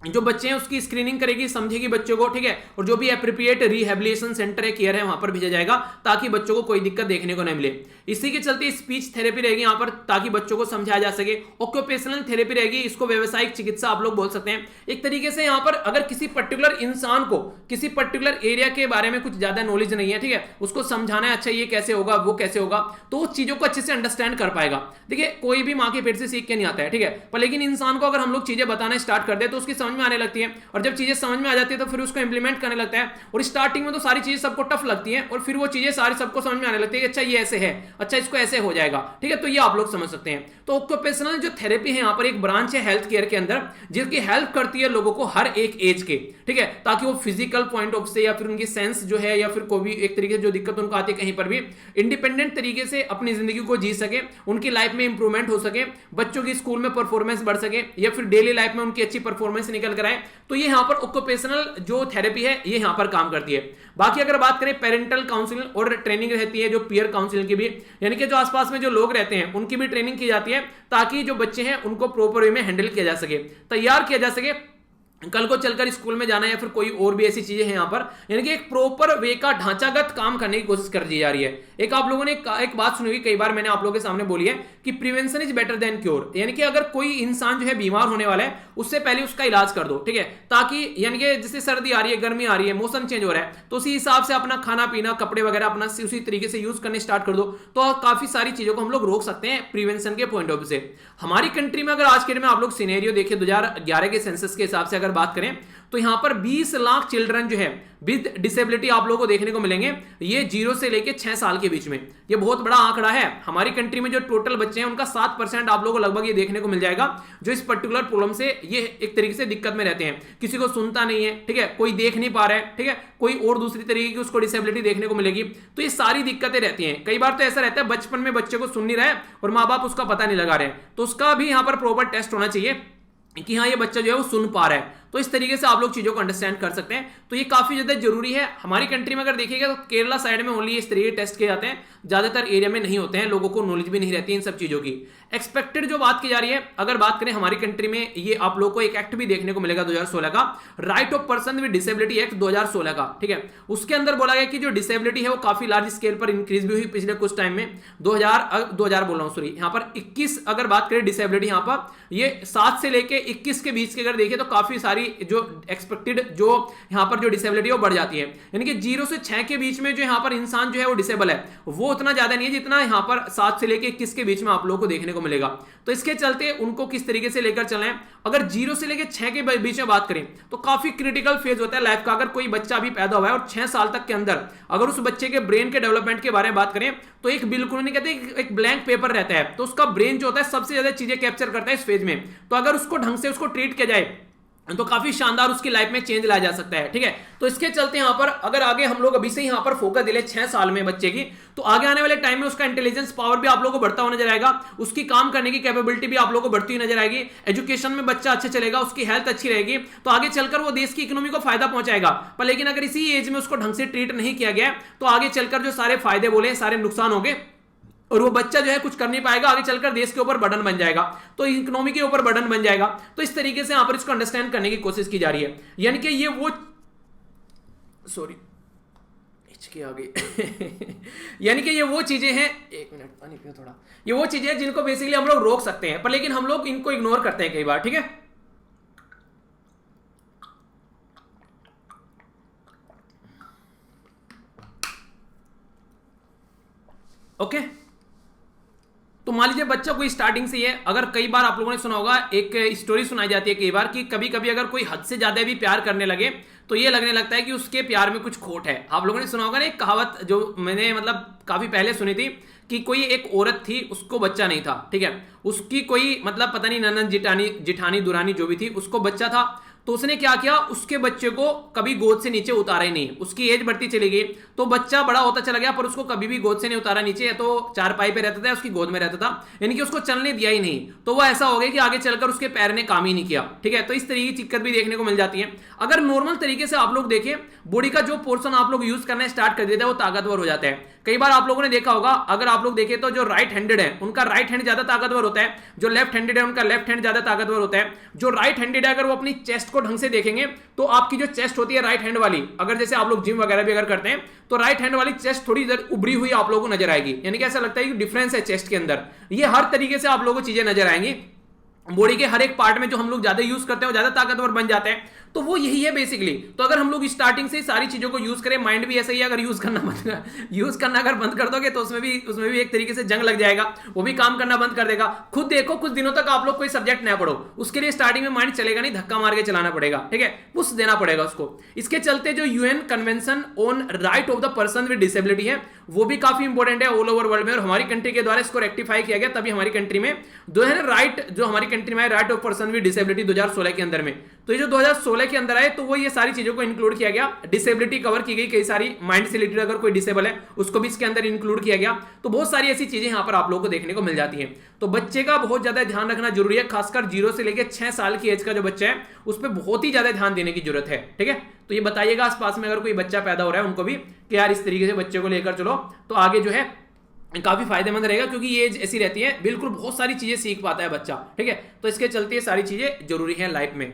जो बच्चे हैं उसकी स्क्रीनिंग करेगी, समझेगी बच्चों को, ठीक है, और जो भी एप्रोप्रिएट रिहेबिलिटेशन सेंटर है, केयर है, वहां पर भेजा जाएगा ताकि बच्चों को कोई दिक्कत देखने को नहीं मिले। इसी के चलते स्पीच थेरेपी रहेगी यहां पर ताकि बच्चों को समझाया जा सके। ऑक्यूपेशनल थेरेपी रहेगी, इसको व्यवसायिक चिकित्सा आप लोग बोल सकते हैं। एक तरीके से यहां पर अगर किसी पर्टिकुलर इंसान को किसी पर्टिकुलर एरिया के बारे में कुछ ज्यादा नॉलेज नहीं है, ठीक है, उसको समझाना है अच्छा ये कैसे होगा वो कैसे होगा, तो उस चीजों को अच्छे से अंडरस्टैंड कर पाएगा। देखिए कोई भी मां के पेट से सीख के नहीं आता है, ठीक है, पर लेकिन इंसान को अगर हम लोग चीजें बताना स्टार्ट कर दे तो उसकी समझ में आने लगती है, और जब चीजें समझ में आ जाती है तो फिर उसको इंप्लीमेंट करने लगता है। और स्टार्टिंग में तो सारी चीजें सबको टफ लगती हैं और फिर वो चीजें सारी सबको समझ में आने लगती है कि अच्छा ये ऐसे है, अच्छा इसको ऐसे हो जाएगा, ठीक है, तो ये आप लोग समझ सकते हैं। तो ऑक्यूपेशनल जो थेरेपी है यहाँ पर एक ब्रांच है हेल्थ केयर के अंदर जिसकी हेल्प करती है लोगों को हर एक एज के, ठीक है, ताकि वो फिजिकल पॉइंट ऑफ से या फिर उनकी सेंस जो है या फिर कोई भी एक तरीके से जो दिक्कत उनको आती है कहीं पर भी इंडिपेंडेंट तरीके से अपनी जिंदगी को जी सके, उनकी लाइफ में इंप्रूवमेंट हो सके, बच्चों की स्कूल में परफॉर्मेंस बढ़ सके या फिर डेली लाइफ में उनकी अच्छी परफॉर्मेंस निकल कर आए। तो ये यहाँ पर ऑक्यूपेशनल जो थेरेपी है ये यहाँ पर काम करती है। बाकी अगर बात करें पेरेंटल काउंसलिंग और ट्रेनिंग रहती है जो पीयर काउंसलिंग की भी, यानी कि जो आसपास में जो लोग रहते हैं उनकी भी ट्रेनिंग की जाती है ताकि जो बच्चे हैं उनको प्रॉपर वे में हैंडल किया जा सके, तैयार किया जा सके कल को चलकर स्कूल में जाना या फिर कोई और भी ऐसी चीजें हैं यहाँ पर, यानी कि एक प्रॉपर वे का ढांचागत काम करने की कोशिश कर दी जा रही है। एक आप लोगों ने एक बात सुनी होगी, कई बार मैंने आप लोगों के सामने बोली है कि prevention is better than cure, यानी कि अगर कोई इंसान जो है बीमार होने वाला है उससे पहले उसका इलाज कर दो, ठीक है, ताकि यानी कि जैसे सर्दी आ रही है, गर्मी आ रही है, मौसम चेंज हो रहा है, तो उसी हिसाब से अपना खाना पीना कपड़े वगैरह अपना उसी तरीके से यूज करने स्टार्ट कर दो, तो काफी सारी चीजों को हम लोग रोक सकते हैं प्रिवेंशन के पॉइंट ऑफ व्यू से। हमारी कंट्री में अगर आज के डेट में आप लोग सिनेरियो देखें 2011 के सेंसस के हिसाब से अगर बात करें तो यहां पर 20 लाख चिल्ड्रन जो है विद डिसेबिलिटी आप लोगों को देखने को मिलेंगे, ये 0 से लेके 6 साल के बीच में। ये बहुत बड़ा आंकड़ा है। हमारी कंट्री में जो टोटल बच्चे हैं उनका 7% आप लोगों को लगभग ये देखने को मिल जाएगा जो इस पर्टिकुलर प्रॉब्लम से ये एक तरीके से दिक्कत में रहते हैं। किसी को सुनता नहीं है, ठीक है, कोई देख नहीं पा रहा है, ठीक है, कोई और दूसरी तरीके की उसको डिसेबिलिटी देखने को मिलेगी। तो ये सारी दिक्कतें रहती हैं। कई बार तो ऐसा रहता है बचपन में बच्चे को सुन नहीं रहा है और माँ बाप उसका पता नहीं लगा रहे हैं, तो उसका भी यहाँ पर प्रॉपर टेस्ट होना चाहिए कि हाँ ये बच्चा जो है वो सुन पा रहा है। तो इस तरीके से आप लोग चीजों को अंडरस्टैंड कर सकते हैं। तो ये काफी ज्यादा जरूरी है। हमारी कंट्री में अगर देखिएगा तो केरला साइड में ओनली इस तरीके टेस्ट किए जाते हैं, ज्यादातर एरिया में नहीं होते हैं, लोगों को नॉलेज भी नहीं रहती इन सब चीजों की। एक्सपेक्टेड जो बात की जा रही है, अगर बात करें हमारी कंट्री में, ये आप लोग को एक एक्ट भी देखने को मिलेगा 2016 का, right of person with disability act 2016 का, ठीक है। उसके अंदर बोला गया कि जो डिसेबिलिटी है वो काफी लार्ज स्केल पर इंक्रीज भी हुई पिछले कुछ टाइम में। 2000 बोल रहा हूं सॉरी, यहाँ पर 21 अगर बात करें डिसेबिलिटी, यहाँ पर ये 7 से लेके 21 के बीच के अगर देखें तो काफी सारी सारी जो एक्सपेक्टेड जो यहाँ पर जो डिसेबिलिटी है वो बढ़ जाती है। यानी कि 0 से 6 के बीच में जो यहाँ पर इंसान जो है वो डिसेबल है वो उतना ज्यादा नहीं है जितना यहाँ पर 7 से लेकर 21 के बीच में आप लोगों को देखने को मिलेगा। तो इसके चलते उनको किस तरीके से लेकर चलें, अगर 0 से लेकर 6 के बीच में बात करें तो काफी क्रिटिकल फेज होता है लाइफ का। अगर कोई बच्चा अभी पैदा हुआ है और 6 साल तक के अंदर अगर उस बच्चे के ब्रेन के डेवलपमेंट के बारे में बात करें तो एक बिल्कुल नहीं कहते एक ब्लैंक पेपर रहता है, तो उसका ब्रेन जो होता है सबसे ज्यादा चीजें कैप्चर करता है इस फेज में। तो अगर उसको ढंग से उसको ट्रीट किया जाए तो काफी शानदार उसकी लाइफ में चेंज लाया जा सकता है। ठीक है, तो इसके चलते यहां पर अगर आगे हम लोग अभी से यहां पर फोकस दिले 6 साल में बच्चे की, तो आगे आने वाले टाइम में उसका इंटेलिजेंस पावर भी आप लोगों को बढ़ता हुआ नजर आएगा, उसकी काम करने की कैपेबिलिटी भी आप लोगों को बढ़ती हुई नजर आएगी, एजुकेशन में बच्चा अच्छा चलेगा, उसकी हेल्थ अच्छी रहेगी, तो आगे चलकर वो देश की इकोनॉमी को फायदा पहुंचाएगा। पर लेकिन अगर इसी एज में उसको ढंग से ट्रीट नहीं किया गया तो आगे चलकर जो सारे फायदे बोले सारे नुकसान होंगे और वो बच्चा जो है कुछ कर नहीं पाएगा, आगे चलकर देश के ऊपर बर्डन बन जाएगा, तो इकोनॉमी के ऊपर बर्डन बन जाएगा। तो इस तरीके से यहां पर इसको अंडरस्टैंड करने की कोशिश की जा रही है। यानी कि ये वो सॉरी हिचकी आ गई यानी कि ये वो चीजें हैं, एक मिनट पानी पियो थोड़ा, ये वो चीजें हैं जिनको बेसिकली हम लोग रोक सकते हैं, पर लेकिन हम लोग इनको इग्नोर करते हैं कई बार। ठीक है, ओके तो मान लीजिए बच्चा कोई स्टार्टिंग से ही है, अगर कई बार आप लोगों ने सुना होगा एक स्टोरी सुनाई जाती है कई बार कि कभी कभी अगर कोई हद से ज्यादा भी प्यार करने लगे तो ये लगने लगता है कि उसके प्यार में कुछ खोट है। आप लोगों ने सुना होगा ना एक कहावत जो मैंने मतलब काफी पहले सुनी थी कि कोई एक औरत थी उसको बच्चा नहीं था। ठीक है, उसकी कोई मतलब पता नहीं ननद जिठानी दुरानी जो भी थी उसको बच्चा था, तो उसने क्या किया उसके बच्चे को कभी गोद से नीचे उतारा ही नहीं। उसकी एज बढ़ती चली गई तो बच्चा बड़ा होता चला गया पर उसको कभी भी गोद से नहीं उतारा नीचे, या तो चारपाई पे रहता था उसकी गोद में रहता था, यानी कि उसको चलने दिया ही नहीं। तो वो ऐसा हो गया कि आगे चलकर उसके पैर ने काम ही नहीं किया। ठीक है, तो इस तरीके की दिक्कत भी देखने को मिल जाती है। अगर नॉर्मल तरीके से आप लोग देखें बॉडी का जो पोर्शन आप लोग यूज करना स्टार्ट कर देते हैं वो ताकतवर हो जाता है। कई बार आप लोगों ने देखा होगा अगर आप लोग देखें तो जो राइट हैंडेड है उनका राइट हैंड ज्यादा ताकतवर होता है, जो लेफ्ट हैंडेड है उनका लेफ्ट हैंड ज्यादा ताकतवर होता है। जो राइट हैंडेड है अगर वो अपनी चेस्ट को ढंग से देखेंगे तो आपकी जो चेस्ट होती है राइट हैंड वाली, अगर जैसे आप लोग जिम वगैरह भी अगर करते हैं तो राइट हैंड वाली चेस्ट थोड़ी इधर उभरी हुई आप लोगों को नजर आएगी, यानी कि ऐसा लगता है कि डिफरेंस है चेस्ट के अंदर। ये हर तरीके से आप लोगों को चीजें नजर आएंगी। बॉडी के हर एक पार्ट में जो हम लोग ज्यादा यूज करते हैं वो ज्यादा ताकतवर बन जाते हैं, तो वो यही है बेसिकली। तो अगर हम लोग स्टार्टिंग से सारी चीजों को यूज करें, माइंड भी ऐसा ही है, अगर यूज करना अगर बंद कर दोगे तो उसमें भी एक तरीके से जंग लग जाएगा, वो भी काम करना बंद कर देगा। खुद देखो कुछ दिनों तक आप लोग कोई सब्जेक्ट ना पढ़ो, उसके लिए स्टार्टिंग में माइंड चलेगा नहीं, धक्का मार के चलाना पड़ेगा। ठीक है, पुश देना पड़ेगा उसको। इसके चलते जो UN convention on right of the person with disability है वो भी काफी इंपॉर्टेंट है ऑल ओवर वर्ल्ड में, और हमारी कंट्री के द्वारा इसको रेक्टिफाई किया गया। तभी हमारी कंट्री में जो है राइट, जो हमारी कंट्री में right of person with disability 2016 के अंदर में, तो ये जो 2016 के अंदर आए तो वो ये सारी चीजों को इंक्लूड किया गया, डिसेबिलिटी कवर की गई, कई सारी माइंड से रिलेटेड अगर कोई डिसेबल है उसको भी इसके अंदर इंक्लूड किया गया। तो बहुत सारी ऐसी चीजें यहां पर आप लोगों को देखने को मिल जाती हैं। तो बच्चे का बहुत ज्यादा ध्यान रखना जरूरी है, खासकर 0 से लेकर 6 साल की एज का जो बच्चा है उस पर बहुत ही ज्यादा ध्यान देने की जरूरत है। ठीक है, तो ये बताइएगा आसपास में अगर कोई बच्चा पैदा हो रहा है उनको भी कि यार इस तरीके से बच्चे को लेकर चलो, तो आगे जो है काफी फायदेमंद रहेगा, क्योंकि ये एज ऐसी रहती है बिल्कुल बहुत सारी चीजें सीख पाता है बच्चा। ठीक है, तो इसके चलते ये सारी चीजें जरूरी है लाइफ में।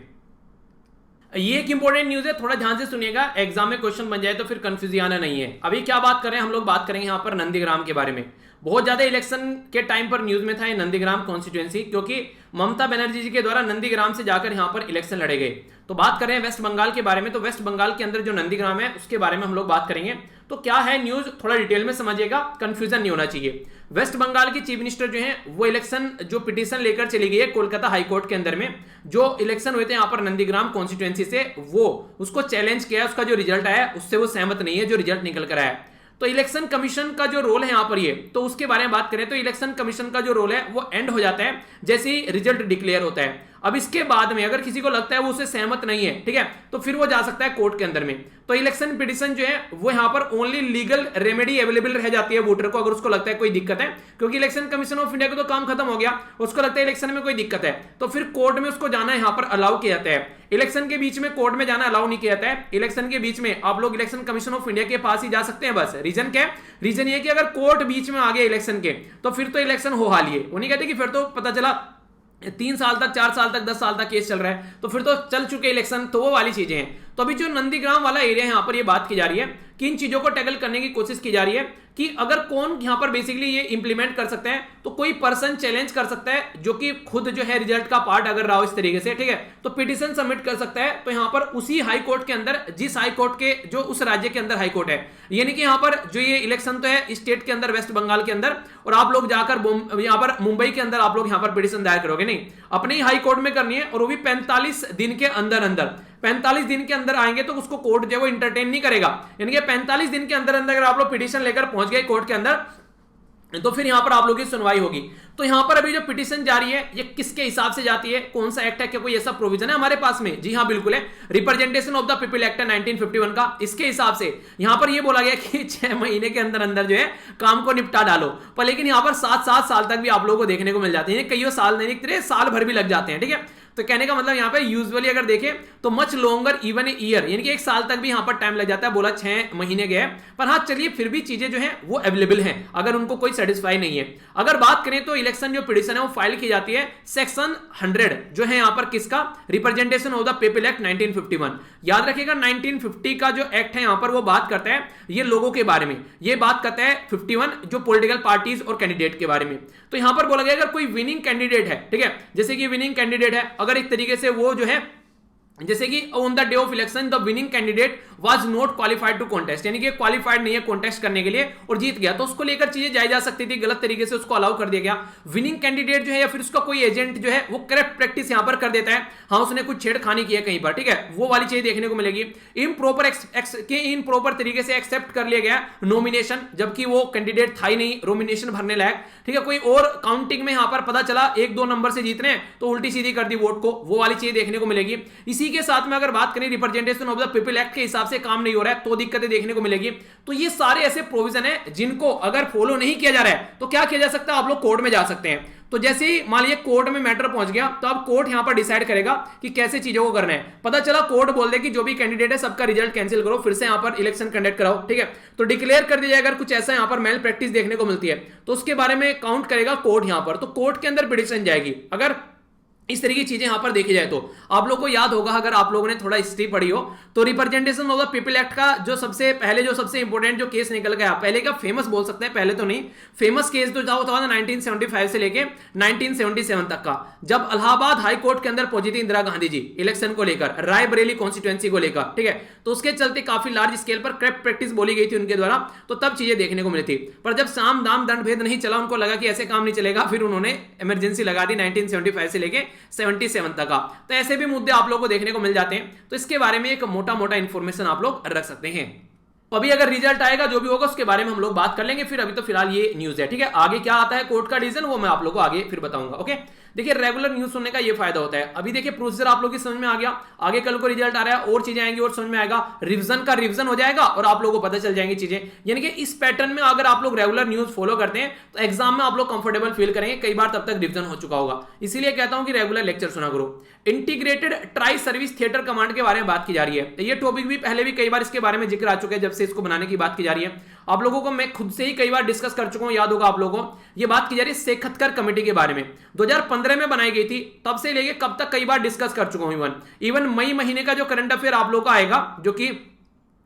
ये एक इंपॉर्टेंट न्यूज है, थोड़ा ध्यान से सुनिएगा, एग्जाम में क्वेश्चन बन जाए तो फिर कंफ्यूज आना नहीं है। अभी क्या बात कर रहे हैं हम लोग, बात करेंगे यहाँ पर नंदीग्राम के बारे में। बहुत ज्यादा इलेक्शन के टाइम पर न्यूज में था ये नंदीग्राम कॉन्स्टिट्यूएंसी, क्योंकि ममता बनर्जी जी के द्वारा नंदीग्राम से जाकर यहाँ पर इलेक्शन लड़े गए। तो बात करें वेस्ट बंगाल के बारे में, तो वेस्ट बंगाल के अंदर जो नंदीग्राम है उसके बारे में हम लोग बात करेंगे। तो क्या है न्यूज, थोड़ा डिटेल में समझिएगा, कंफ्यूजन नहीं होना चाहिए। वेस्ट बंगाल की चीफ मिनिस्टर जो है वो इलेक्शन जो पिटीशन लेकर चली गई है कोलकाता हाई कोर्ट के अंदर में, जो इलेक्शन हुए थे यहाँ पर नंदीग्राम कॉन्स्टिट्यूएंसी से, वो उसको चैलेंज किया, उसका जो रिजल्ट आया उससे वो सहमत नहीं है जो रिजल्ट निकल कर आया। तो इलेक्शन कमीशन का जो रोल है यहाँ पर ये, तो उसके बारे में बात करें तो इलेक्शन कमीशन का जो रोल है वो एंड हो जाता है जैसे ही रिजल्ट डिक्लेयर होता है। अब इसके बाद में अगर किसी को लगता है वो उससे सहमत नहीं है, ठीक है, तो फिर वो जा सकता है कोर्ट के अंदर में। तो इलेक्शन पिटीशन जो है वो यहाँ पर ओनली लीगल रेमेडी अवेलेबल रह जाती है वोटर को, अगर उसको लगता है कोई दिक्कत है, क्योंकि इलेक्शन कमीशन ऑफ इंडिया का तो काम खत्म हो गया, उसको लगता है इलेक्शन में कोई दिक्कत है तो फिर कोर्ट में उसको जाना यहाँ पर अलाउ किया जाता है। इलेक्शन के बीच में कोर्ट में जाना अलाउ नहीं किया जाता है। इलेक्शन के बीच में आप लोग इलेक्शन कमीशन ऑफ इंडिया के पास ही जा सकते हैं बस। रीजन क्या है, रीजन ये कि अगर कोर्ट बीच में आ गया इलेक्शन के तो फिर तो इलेक्शन हो हाल ही, वो नहीं कहते कि फिर तो पता चला 3 साल तक 4 साल तक 10 साल तक केस चल रहा है तो फिर तो चल चुके इलेक्शन, तो वो वाली चीजें हैं। तो अभी जो नंदीग्राम वाला एरिया है यहाँ पर ये बात की जा रही है किन चीजों को टैकल करने की कोशिश की जा रही है कि अगर कौन यहां पर बेसिकली ये इंप्लीमेंट कर सकते हैं, तो कोई पर्सन चैलेंज कर सकता है जो कि खुद जो है रिजल्ट का पार्ट अगर रहा हो इस तरीके से, ठीक है, तो पिटीशन सबमिट कर सकता है। तो यहां पर उसी हाई कोर्ट के अंदर, जिस हाई कोर्ट के जो उस राज्य के अंदर हाई कोर्ट है, यानी कि यहां पर जो ये इलेक्शन तो है स्टेट के अंदर, वेस्ट बंगाल के अंदर, और आप लोग जाकर यहां पर मुंबई के अंदर आप लोग यहां पर पिटीशन दायर करोगे नहीं, अपने ही हाई कोर्ट में करनी है, और वो भी 45 दिन के अंदर अंदर। 45 दिन के अंदर आएंगे तो उसको कोर्ट जो है वो इंटरटेन नहीं करेगा, यानी कि 45 दिन के अंदर अंदर अगर आप लोग पिटीशन लेकर पहुंच गए कोर्ट के अंदर, तो फिर यहां पर आप लोगों की सुनवाई होगी। तो यहां पर अभी जो पिटीशन जारी है ये किसके हिसाब से जाती है, कौन सा एक्ट है, क्या कोई ऐसा प्रोविजन है हमारे पास में? जी हां बिल्कुल है, representation of the people act 1951 का। इसके हिसाब से यहां पर ये बोला गया कि 6 महीने के अंदर अंदर जो है काम को निपटा डालो, पर लेकिन यहां पर 7-7 साल तक भी आप लोगों को देखने को मिल जाते हैं, कई साल नहीं दिखते, साल भर भी लग जाते हैं, ठीक है। तो कहने का मतलब यहां पे यूजुअली अगर देखें तो much longer even a year, यानी कि 1 साल तक भी यहां पर टाइम लग जाता है, बोला 6 महीने गए, पर हाँ चलिए फिर भी चीजें जो है वो अवेलेबल हैं अगर उनको कोई सेटिस्फाई नहीं है। अगर बात करें तो इलेक्शन जो पिटीशन है वो फाइल की जाती है सेक्शन 100 जो है यहां पर किसका, representation of the people act 1951। याद रखिएगा 1950 का जो एक्ट है यहां पर वो बात करता है ये लोगों के बारे में, ये बात करता है 51 जो पॉलिटिकल पार्टीज और कैंडिडेट के बारे में। तो यहां पर बोला गया अगर कोई विनिंग कैंडिडेट है, ठीक है, जैसे कि विनिंग कैंडिडेट है, अगर एक तरीके से वो जो है जैसे कि on the day of election the winning candidate was not qualified to contest, यानी कि क्वालिफाइड नहीं है कॉन्टेस्ट करने के लिए और जीत गया, तो उसको लेकर चीजें जाई जा सकती थी, गलत तरीके से उसको अलाउ कर दिया गया। विनिंग कैंडिडेट जो है या फिर उसका कोई एजेंट जो है वो करप्ट प्रैक्टिस यहां पर कर देता है, हाँ उसने कुछ छेड़खानी की है कहीं पर, ठीक है, वो वाली चीज देखने को मिलेगी। इम्प्रॉपर तरीके से एक्सेप्ट कर लिया गया नॉमिनेशन, जबकि वो कैंडिडेट था ही नहीं नॉमिनेशन भरने लायक, ठीक है, कोई और काउंटिंग में यहां पर पता चला 1-2 नंबर से जीतने तो उल्टी सीधी कर दी वोट को, वो वाली चीज देखने को मिलेगी। इसी के साथ में अगर बात करें representation of the people act के हिसाब से काम नहीं हो रहा है तो दिक्कतें देखने को मिलेगी। तो ये सारे ऐसे प्रोविजन है जिनको अगर फॉलो नहीं किया जा रहा है तो क्या किया जा सकता है, आप लोग कोर्ट में जा सकते हैं। तो जैसे ही मान लीजिए कोर्ट में मैटर पहुंच गया तो अब कोर्ट यहां पर डिसाइड करेगा कि कैसे चीजों को करना है। पता चला कोर्ट बोल दे कि जो भी कैंडिडेट है सबका रिजल्ट कैंसिल करो, फिर से यहां पर इलेक्शन कंडक्ट कराओ, ठीक है, तो डिक्लेयर कर दिया जाए अगर कुछ ऐसा यहां पर मेल प्रैक्टिस देखने को मिलती है तो उसके बारे में काउंट करेगा कोर्ट यहां पर, तो कोर्ट के अंदर पिटीशन जाएगी। अगर इस तरह की चीजें यहां पर देखी जाए तो आप लोगों को याद होगा अगर आप लोगों ने थोड़ा हिस्ट्री पढ़ी हो तो representation of the people act का जो सबसे इंपॉर्टेंट जो केस निकल गया, पहले का फेमस बोल सकते हैं, पहले तो नहीं, फेमस केस तो था 1975 से लेके 1977 तक का, जब इलाहाबाद हाई कोर्ट के अंदर पहुंची थी इंदिरा गांधी जी इलेक्शन को लेकर, रायबरेली कॉन्स्टिट्यूएंसी को लेकर, ठीक है, तो उसके चलते काफी लार्ज स्केल पर करप्ट प्रैक्टिस बोली गई थी उनके द्वारा, तो तब चीजें देखने को मिली थी। पर जब साम दाम दंड भेद नहीं चला, उनको लगा कि ऐसे काम नहीं चलेगा, फिर उन्होंने इमरजेंसी लगा दी 1975 से लेके 77 तक का। तो ऐसे भी मुद्दे आप लोगों को देखने को मिल जाते हैं, तो इसके बारे में एक मोटा मोटा इंफॉर्मेशन आप लोग रख सकते हैं। तो अभी अगर रिजल्ट आएगा जो भी होगा उसके बारे में हम लोग बात कर लेंगे, फिर अभी तो फिलहाल ये न्यूज है, ठीक है, आगे क्या आता है कोर्ट का डिसीजन वो मैं आप लोगों को आगे फिर बताऊंगा। ओके, देखिए रेगुलर न्यूज सुनने का ये फायदा होता है। अभी देखिए प्रोसीजर आप लोगों की समझ में आ गया, आगे कल को रिजल्ट आ रहा है और चीजें आएंगी और समझ में आएगा, रिवीजन का रिवीजन हो जाएगा और आप लोगों को पता चल जाएंगी चीजें। यानी कि इस पैटर्न में अगर आप लोग रेगुलर न्यूज फॉलो करते हैं तो एग्जाम में आप लोग कंफर्टेबल फील करेंगे, कई बार तब तक रिवीजन हो चुका होगा, इसीलिए कहता हूं कि रेगुलर लेक्चर सुना करो। Integrated tri service theatre command के बारे में बात की जा रही है, तो ये टॉपिक भी पहले भी कई बार इसके बारे में जिक्र आ चुका है, जब से इसको बनाने की बात की जा रही है। आप लोगों को मैं खुद से ही कई बार डिस्कस कर चुका हूं, याद होगा आप लोगों को, ये बात की जा रही है सेखतकर कमेटी के बारे में, 2015 में बनाई गई थी, तब से लेके कब तक कई बार डिस्कस कर चुका हूं। इवन मई महीने का जो करंट अफेयर आप लोगों का आएगा, जो कि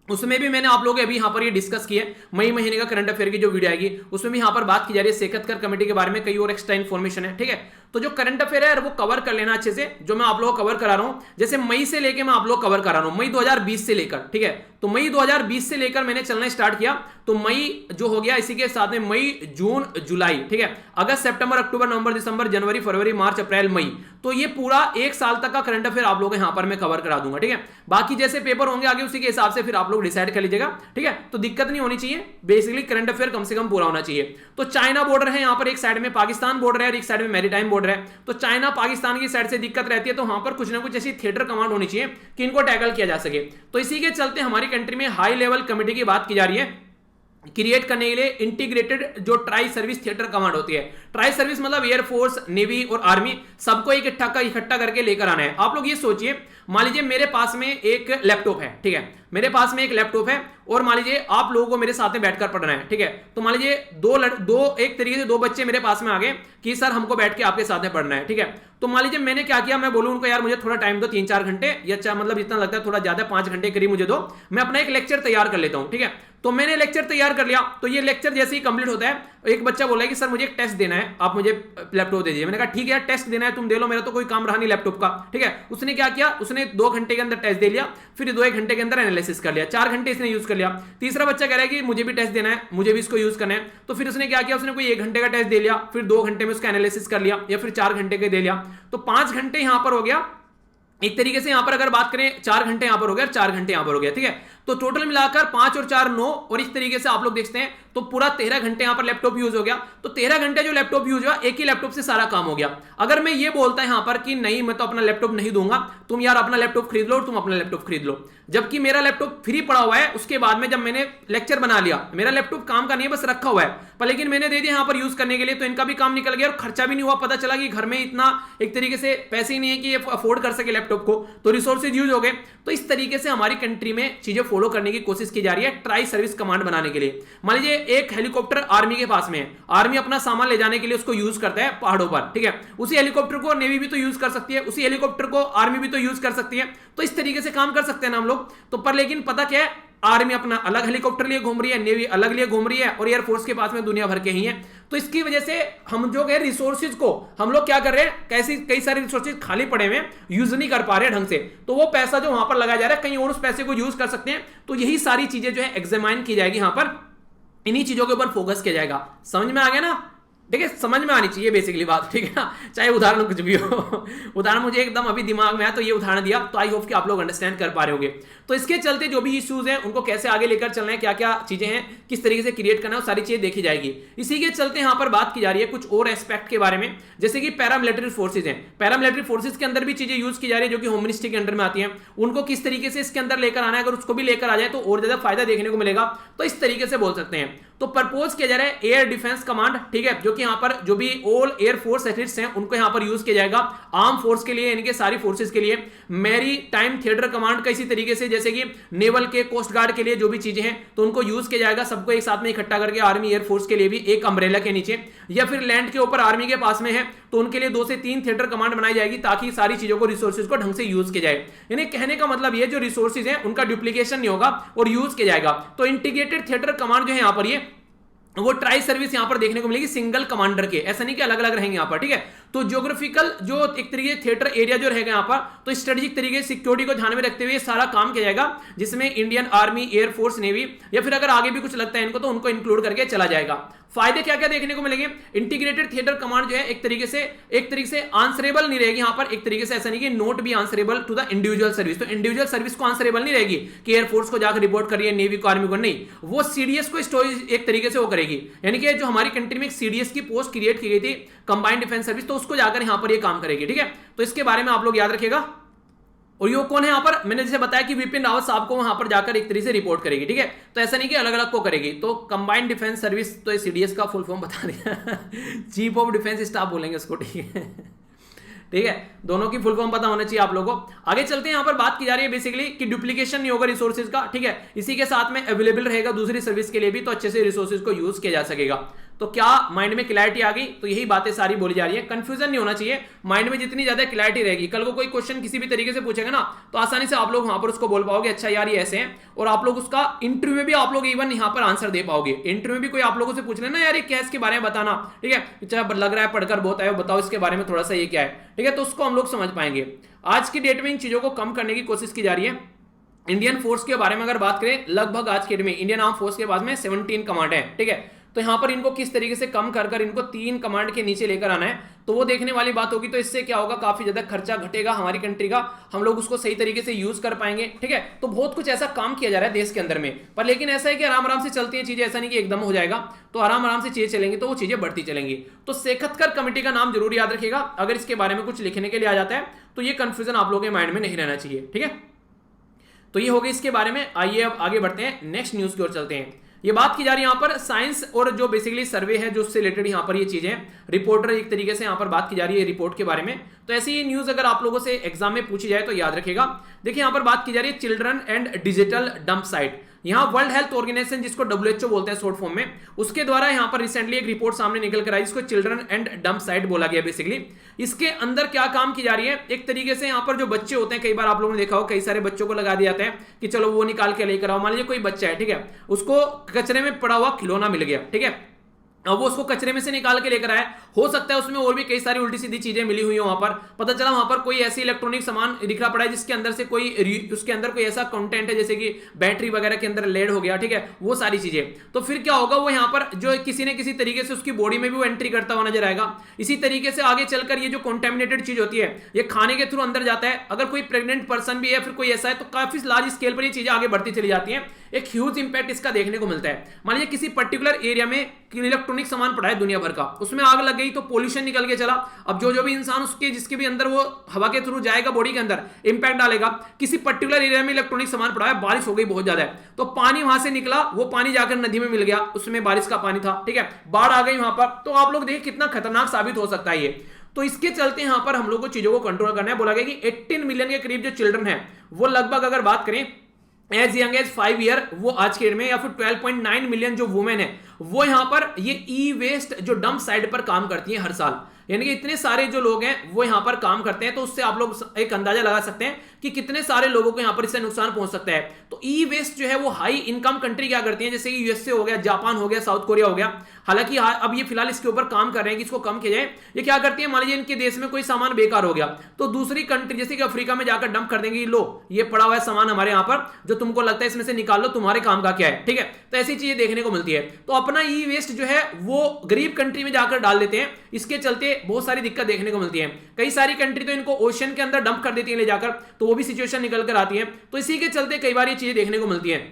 उसमें भी मैंने आप लोगों अभी यहां पर ये डिस्कस किया है, मई महीने का करंट अफेयर की जो वीडियो आएगी उसमें भी यहां पर बात की जा रही है सेखतकर कमेटी के बारे में, कई और एक्स्ट्रा इन्फॉर्मेशन है, ठीक है। तो जो करंट अफेयर है वो कवर कर लेना अच्छे से, जो मैं आप लोगों को कवर करा रहा हूं, जैसे मई से लेकर मैं आप लोग कवर करा रहा हूं, मई 2020 से लेकर, ठीक है, तो मई 2020 से लेकर मैंने चलना स्टार्ट किया, तो मई जो हो गया, इसी के साथ में मई, जून, जुलाई, ठीक है, अगस्त, सितंबर, अक्टूबर, नवंबर, दिसंबर, जनवरी, फरवरी, मार्च, अप्रैल, मई, तो ये पूरा 1 साल तक का करंट अफेयर आप लोग यहां पर मैं कवर करा दूंगा, ठीक है। बाकी जैसे पेपर होंगे आगे उसी के हिसाब से फिर आप लोग डिसाइड कर लीजिएगा, ठीक है, तो दिक्कत नहीं होनी चाहिए, बेसिकली करंट अफेयर कम से कम पूरा होना चाहिए। तो चाइना बॉर्डर है यहां पर, एक साइड में पाकिस्तान बॉर्डर है और एक साइड में मैरीटाइम बॉर्डर है, तो चाइना पाकिस्तान की साइड से दिक्कत रहती है, तो वहां पर कुछ ना कुछ ऐसी थिएटर कमांड होनी चाहिए कि इनको टैकल किया जा सके। तो इसी के चलते हमारी कंट्री में हाई लेवल कमेटी की बात की जा रही है क्रिएट करने के लिए, इंटीग्रेटेड जो ट्राई सर्विस थिएटर कमांड होती है, ट्राई सर्विस मतलब एयरफोर्स, नेवी और आर्मी सबको इकट्ठा करके लेकर आना है। आप लोग ये सोचिए, मान लीजिए मेरे पास में एक लैपटॉप है, ठीक है, मेरे पास में एक लैपटॉप है और मान लीजिए आप लोगों को मेरे साथ में बैठकर पढ़ना है, ठीक है। तो मान लीजिए एक तरीके से दो बच्चे मेरे पास में आ गए कि सर हमको बैठ के आपके साथ में पढ़ना है, ठीक है। तो मान लीजिए मैंने क्या किया, मैं बोलूं उनको यार मुझे थोड़ा टाइम दो, 3-4 घंटे या मतलब जितना लगता है थोड़ा ज्यादा 5 घंटे करीब मुझे दो, मैं अपना एक लेक्चर तैयार कर लेता हूं, ठीक है। तो मैंने लेक्चर तैयार कर लिया, तो ये लेक्चर जैसे ही कंप्लीट होता है एक बच्चा बोला है कि सर मुझे एक टेस्ट देना है, आप मुझे लैपटॉप दे दीजिए। मैंने कहा ठीक है टेस्ट देना है तुम दे लो, मेरा तो कोई काम रहा नहीं लैपटॉप का, ठीक है। उसने क्या किया, उसने 2 घंटे के अंदर टेस्ट दे लिया, फिर 2-1 घंटे के अंदर एनालिसिस कर लिया, 4 घंटे इसने यूज कर लिया। तीसरा बच्चा कह रहा है कि मुझे भी टेस्ट देना है, मुझे भी इसको यूज करना है, तो फिर उसने क्या किया, उसने कोई 1 घंटे का टेस्ट दे लिया, फिर 2 घंटे में उसका एनालिसिस कर लिया, या फिर 4 घंटे के दे लिया, तो 5 घंटे यहां पर हो गया। एक तरीके से यहां पर अगर बात करें 4 घंटे यहां पर हो गया, 4 घंटे यहां पर हो गया, ठीक है। तो टोटल मिलाकर 5 और 4 9, और इस तरीके से आप लोग देखते हैं तो पूरा 13 घंटे यहां पर लैपटॉप यूज हो गया। तो 13 घंटे जो लैपटॉप यूज हुआ, एक ही लैपटॉप से सारा काम हो गया। अगर मैं ये बोलता यहां पर कि नहीं मैं तो अपना लैपटॉप नहीं दूंगा, तुम यार अपना लैपटॉप खरीद लो और तुम अपना लैपटॉप खरीद लो, जबकि मेरा लैपटॉप फ्री पड़ा हुआ है, उसके बाद में जब मैंने लेक्चर बना लिया, मेरा लैपटॉप काम का नहीं है बस रखा हुआ है, पर लेकिन मैंने दे दिया यहां पर यूज करने के लिए, तो इनका भी काम निकल गया और खर्चा भी नहीं हुआ। पता चला कि घर में इतना एक तरीके से पैसे ही नहीं है कि ये अफोर्ड कर सके लैपटॉप को, तो रिसोर्सेज यूज हो गए। तो इस तरीके से हमारी कंट्री में चीजें फॉलो करने की कोशिश की जा रही है ट्राई सर्विस कमांड बनाने के लिए। मान लीजिए एक हेलीकॉप्टर आर्मी के पास में है, आर्मी अपना सामान ले जाने के लिए उसको यूज करता है पहाड़ों पर, ठीक है। उसी हेलीकॉप्टर को नेवी भी तो यूज कर सकती है, उसी हेलीकॉप्टर को आर्मी भी तो यूज कर सकती है, तो इस तरीके से काम कर सकते हैं ना हम लोग। तो पर लेकिन पता क्या है, आर्मी अपना अलग हेलीकॉप्टर लिए घूम रही है, नेवी अलग लिए घूम रही है, और एयरफोर्स के पास में दुनिया भर के ही हैं। तो इसकी वजह से हम जो है रिसोर्सेज को हम लोग क्या कर रहे हैं, कैसी कई सारे रिसोर्सेज खाली पड़े हुए यूज नहीं कर पा रहे ढंग से, तो वो पैसा जो वहां पर लगाया जा रहा है कहीं और उस पैसे को यूज कर सकते हैं। तो यही सारी चीजें जो है एग्जामाइन की जाएगी, यहां पर इन्हीं चीजों के ऊपर फोकस किया जाएगा। समझ में आ गया ना, ठीक है, समझ में आनी चाहिए बेसिकली बात, ठीक है ना, चाहे उदाहरण कुछ भी हो। उदाहरण मुझे एकदम अभी दिमाग में आया तो ये उदाहरण दिया, तो आई होप कि आप लोग अंडरस्टैंड कर पा रहे होंगे। तो इसके चलते जो भी इश्यूज हैं उनको कैसे आगे लेकर चलना है, क्या क्या चीजें हैं, किस तरीके से क्रिएट करना है, वो सारी चीजें देखी जाएगी। इसी के चलते यहां पर बात की जा रही है कुछ और एस्पेक्ट के बारे में, जैसे कि पैरामिलिट्री फोर्सेज हैं। पैरामिलिट्री फोर्सेज के अंदर भी चीजें यूज की जा रही है जो कि होम मिनिस्ट्री के अंडर में आती है, उनको किस तरीके से इसके अंदर लेकर आना है, अगर उसको भी लेकर आ जाए तो और ज्यादा फायदा देखने को मिलेगा। तो इस तरीके से बोल सकते हैं। तो प्रपोज किया जा रहा है एयर डिफेंस कमांड, ठीक है, जो कि यहां पर जो भी ऑल एयर फोर्स एथलीट्स हैं उनको यहां पर यूज किया जाएगा आर्म फोर्स के लिए, इनके सारी फोर्सेस के लिए। मैरी टाइम थिएटर कमांड का इसी तरीके से, जैसे कि नेवल के, कोस्ट गार्ड के लिए जो भी चीजें हैं तो उनको यूज किया जाएगा, सबको एक साथ में इकट्ठा करके आर्मी एयरफोर्स के लिए भी एक अम्ब्रेला के नीचे, या फिर लैंड के ऊपर आर्मी के पास में है तो उनके लिए 2 से 3 थिएटर कमांड बनाई जाएगी, ताकि सारी चीजों को रिसोर्सेज को ढंग से यूज किया जाए। यानी कहने का मतलब ये जो रिसोर्सेज हैं उनका डुप्लीकेशन नहीं होगा और यूज किया जाएगा। तो इंटीग्रेटेड थिएटर कमांड जो है यहां पर ये वो ट्राई सर्विस यहां पर देखने को मिलेगी सिंगल कमांडर के, ऐसा नहीं कि अलग अलग रहेंगे यहां पर, ठीक है। तो ज्योग्राफिकल जो एक तरीके थिएटर एरिया जो रहेगा यहां पर, तो स्ट्रेटेजिक तरीके से सिक्योरिटी को ध्यान में रखते हुए सारा काम किया जाएगा, जिसमें इंडियन आर्मी, एयरफोर्स, नेवी या फिर अगर आगे भी कुछ लगता है इनको तो उनको इंक्लूड करके चला जाएगा। फायदे क्या क्या देखने को मिलेंगे, इंटीग्रेटेड थिएटर कमांड जो है एक तरीके से आंसरेबल नहीं रहेगी यहां पर, एक तरीके से ऐसा नहीं कि not be answerable to the individual service, तो इंडिविजुअल सर्विस को आंसरेबल नहीं रहेगी कि एयरफोर्स को जाकर रिपोर्ट करिए, नेवी को, आर्मी को, नहीं, वो सीडीएस को स्टोरेज एक तरीके से वो करेगी। यानी कि जो हमारी कंट्री में एक सीडीएस की पोस्ट क्रिएट की गई थी कंबाइंड डिफेंस सर्विस, तो उसको जाकर यहां पर ये काम करेगी, ठीक है। तो इसके बारे में आप लोग याद रखिएगा। और ये कौन है यहां पर, मैंने जैसे बताया कि विपिन रावत साहब को वहां पर जाकर एक तरीके से रिपोर्ट करेगी, ठीक है। तो ऐसा नहीं कि अलग अलग को करेगी। तो कंबाइंड डिफेंस सर्विस, तो ये सीडीएस का फुल फॉर्म बता दिया चीफ ऑफ डिफेंस स्टाफ बोलेंगे उसको, ठीक है, ठीक है, दोनों की फुल फॉर्म पता होना चाहिए आप लोगों को। आगे चलते हैं, यहां पर बात की जा रही है बेसिकली कि डुप्लीकेशन नहीं होगा रिसोर्सेज का, ठीक है। इसी के साथ में अवेलेबल रहेगा दूसरी सर्विस के लिए भी, तो अच्छे से रिसोर्सेज को यूज किया जा सकेगा। तो क्या माइंड में क्लैरिटी आ गई, तो यही बातें सारी बोली जा रही है, कंफ्यूजन नहीं होना चाहिए। माइंड में जितनी ज्यादा क्लैरिटी रहेगी, कल को कोई क्वेश्चन किसी भी तरीके से पूछेगा ना, तो आसानी से आप लोग वहां पर उसको बोल पाओगे, अच्छा यार ये ऐसे हैं, और आप लोग उसका इंटरव्यू में भी आप लोग इवन यहां पर आंसर दे पाओगे। इंटरव्यू में भी कोई आप लोगों से पूछ लेना यार ये क्या, इसके बारे में बताना, ठीक है, चाहे लग रहा है पढ़कर बहुत आए, बताओ इसके बारे में थोड़ा सा ये क्या है, ठीक है, तो उसको हम लोग समझ पाएंगे। आज की डेट में इन चीजों को कम करने की कोशिश की जा रही है। इंडियन फोर्स के बारे में अगर बात करें, लगभग आज के डेट में इंडियन आर्म फोर्स के पास में 17 कमांड है, ठीक है। तो यहां पर इनको किस तरीके से कम कर इनको 3 कमांड के नीचे लेकर आना है, तो वो देखने वाली बात होगी। तो इससे क्या होगा, काफी ज्यादा खर्चा घटेगा हमारी कंट्री का, हम लोग उसको सही तरीके से यूज कर पाएंगे, ठीक है। तो बहुत कुछ ऐसा काम किया जा रहा है देश के अंदर में, पर लेकिन ऐसा है कि आराम आराम से चलती हैं चीजें, ऐसा नहीं कि एकदम हो जाएगा, तो आराम आराम से चीजें चलेंगी तो वो चीजें बढ़ती चलेंगी। तो सेखतकर कमेटी का नाम जरूर याद रखिएगा, अगर इसके बारे में कुछ लिखने के लिए आ जाता है तो ये कंफ्यूजन आप लोगों के माइंड में नहीं रहना चाहिए, ठीक है। तो ये हो गई इसके बारे में। आइए अब आगे बढ़ते हैं, नेक्स्ट न्यूज की ओर चलते हैं। ये बात की जा रही है यहाँ पर साइंस और जो बेसिकली सर्वे है जो उससे रिलेटेड यहाँ पर ये चीजें, रिपोर्टर एक तरीके से यहाँ पर बात की जा रही है रिपोर्ट के बारे में। तो ऐसी ये न्यूज अगर आप लोगों से एग्जाम में पूछी जाए तो याद रखेगा देखिए यहां पर बात की जा रही है children and digital dump site. यहां वर्ल्ड हेल्थ ऑर्गेनाइजेशन, जिसको WHO बोलते हैं शॉर्ट फॉर्म में, उसके द्वारा यहां पर रिसेंटली एक रिपोर्ट सामने निकल कर आई, जिसको चिल्ड्रन एंड डंप साइट बोला गया बेसिकली। इसके अंदर क्या काम की जा रही है, एक तरीके से यहां पर जो बच्चे होते हैं, कई बार आप लोगों ने देखा हो कई सारे बच्चों को लगा दिया जाता है कि चलो वो निकाल के लेकर आओ। मान लीजिए कोई बच्चा है, ठीक है, उसको कचरे में पड़ा हुआ खिलौना मिल गया, ठीक है, अब वो उसको कचरे में से निकाल के लेकर आया, हो सकता है उसमें और भी कई सारी उल्टी सीधी चीजें मिली हुई हो, वहां पर पता चला वहां पर कोई ऐसी इलेक्ट्रॉनिक सामान दिखा पड़ा है जिसके अंदर से उसके अंदर कोई ऐसा कंटेंट है जैसे कि बैटरी वगैरह के अंदर लेड हो गया, ठीक है, वो सारी चीजें। तो फिर क्या होगा, वो यहां पर जो किसी न किसी तरीके से उसकी बॉडी में भी वो एंट्री करता हुआ नजर आएगा। इसी तरीके से आगे चलकर ये जो कॉन्टेमिनेटेड चीज होती है, ये खाने के थ्रू अंदर जाता है। अगर कोई प्रेग्नेंट पर्सन भी है, फिर कोई ऐसा है, तो काफी लार्ज स्केल पर ये चीजें आगे बढ़ती चली जाती है। एक ह्यूज इंपैक्ट इसका देखने को मिलता है। मान लीजिए किसी पर्टिकुलर एरिया में इलेक्ट्रॉनिक सामान पड़ा है दुनिया भर का, उसमें आग लग गई तो पोल्यूशन निकल के चला। अब जो भी इंसान उसके जिसके भी अंदर वो हवा के थ्रू जाएगा, बॉडी के अंदर इंपैक्ट डालेगा। किसी पर्टिकुलर एरिया में इलेक्ट्रॉनिक सामान पड़ा है, बारिश हो गई बहुत ज्यादा है, तो पानी वहां से निकला, वो पानी जाकर नदी में मिल गया, उसमें बारिश का पानी था, ठीक है, बाढ़ आ गई वहां पर। तो आप लोग देखिए कितना खतरनाक साबित हो सकता है ये। तो इसके चलते यहां पर हम लोग को चीजों को कंट्रोल करना है। बोला गया कि 18 मिलियन के करीब जो चिल्ड्रन है, वो लगभग अगर बात करें एज यंग एज 5 ईयर, वो आज के डेट में, या फिर 12.9 मिलियन जो वुमेन है, वो यहां पर ये ई वेस्ट जो डंप साइट पर काम करती है हर साल। यानी कि इतने सारे जो लोग हैं वो यहां पर काम करते हैं। तो उससे आप लोग एक अंदाजा लगा सकते हैं कि कितने सारे लोगों को यहां पर इससे नुकसान पहुंच सकता है। तो ई वेस्ट जो है वो हाई इनकम कंट्री क्या करती है, जैसे कि यूएसए हो गया, जापान हो गया, साउथ कोरिया हो गया। हालांकि अब ये फिलहाल इसके ऊपर काम कर रहे हैं कि इसको कम किया जाए। ये क्या करती है, मान लीजिए इनके देश में कोई सामान बेकार हो गया, तो दूसरी कंट्री जैसे कि अफ्रीका में जाकर डंप कर देंगे, लो ये पड़ा हुआ है सामान हमारे यहां पर, जो तुमको लगता है इसमें से निकाल लो, तुम्हारे काम का क्या है, ठीक है। तो ऐसी चीजें देखने को मिलती है। तो अपना ई वेस्ट जो है वो गरीब कंट्री में जाकर डाल देते हैं। इसके चलते बहुत सारी दिक्कत देखने को मिलती है। कई सारी कंट्री तो इनको ओशन के अंदर डंप कर देती है ले जाकर, तो वो भी सिचुएशन निकल कर आती है। तो इसी के चलते कई बार ये चीजें देखने को मिलती है।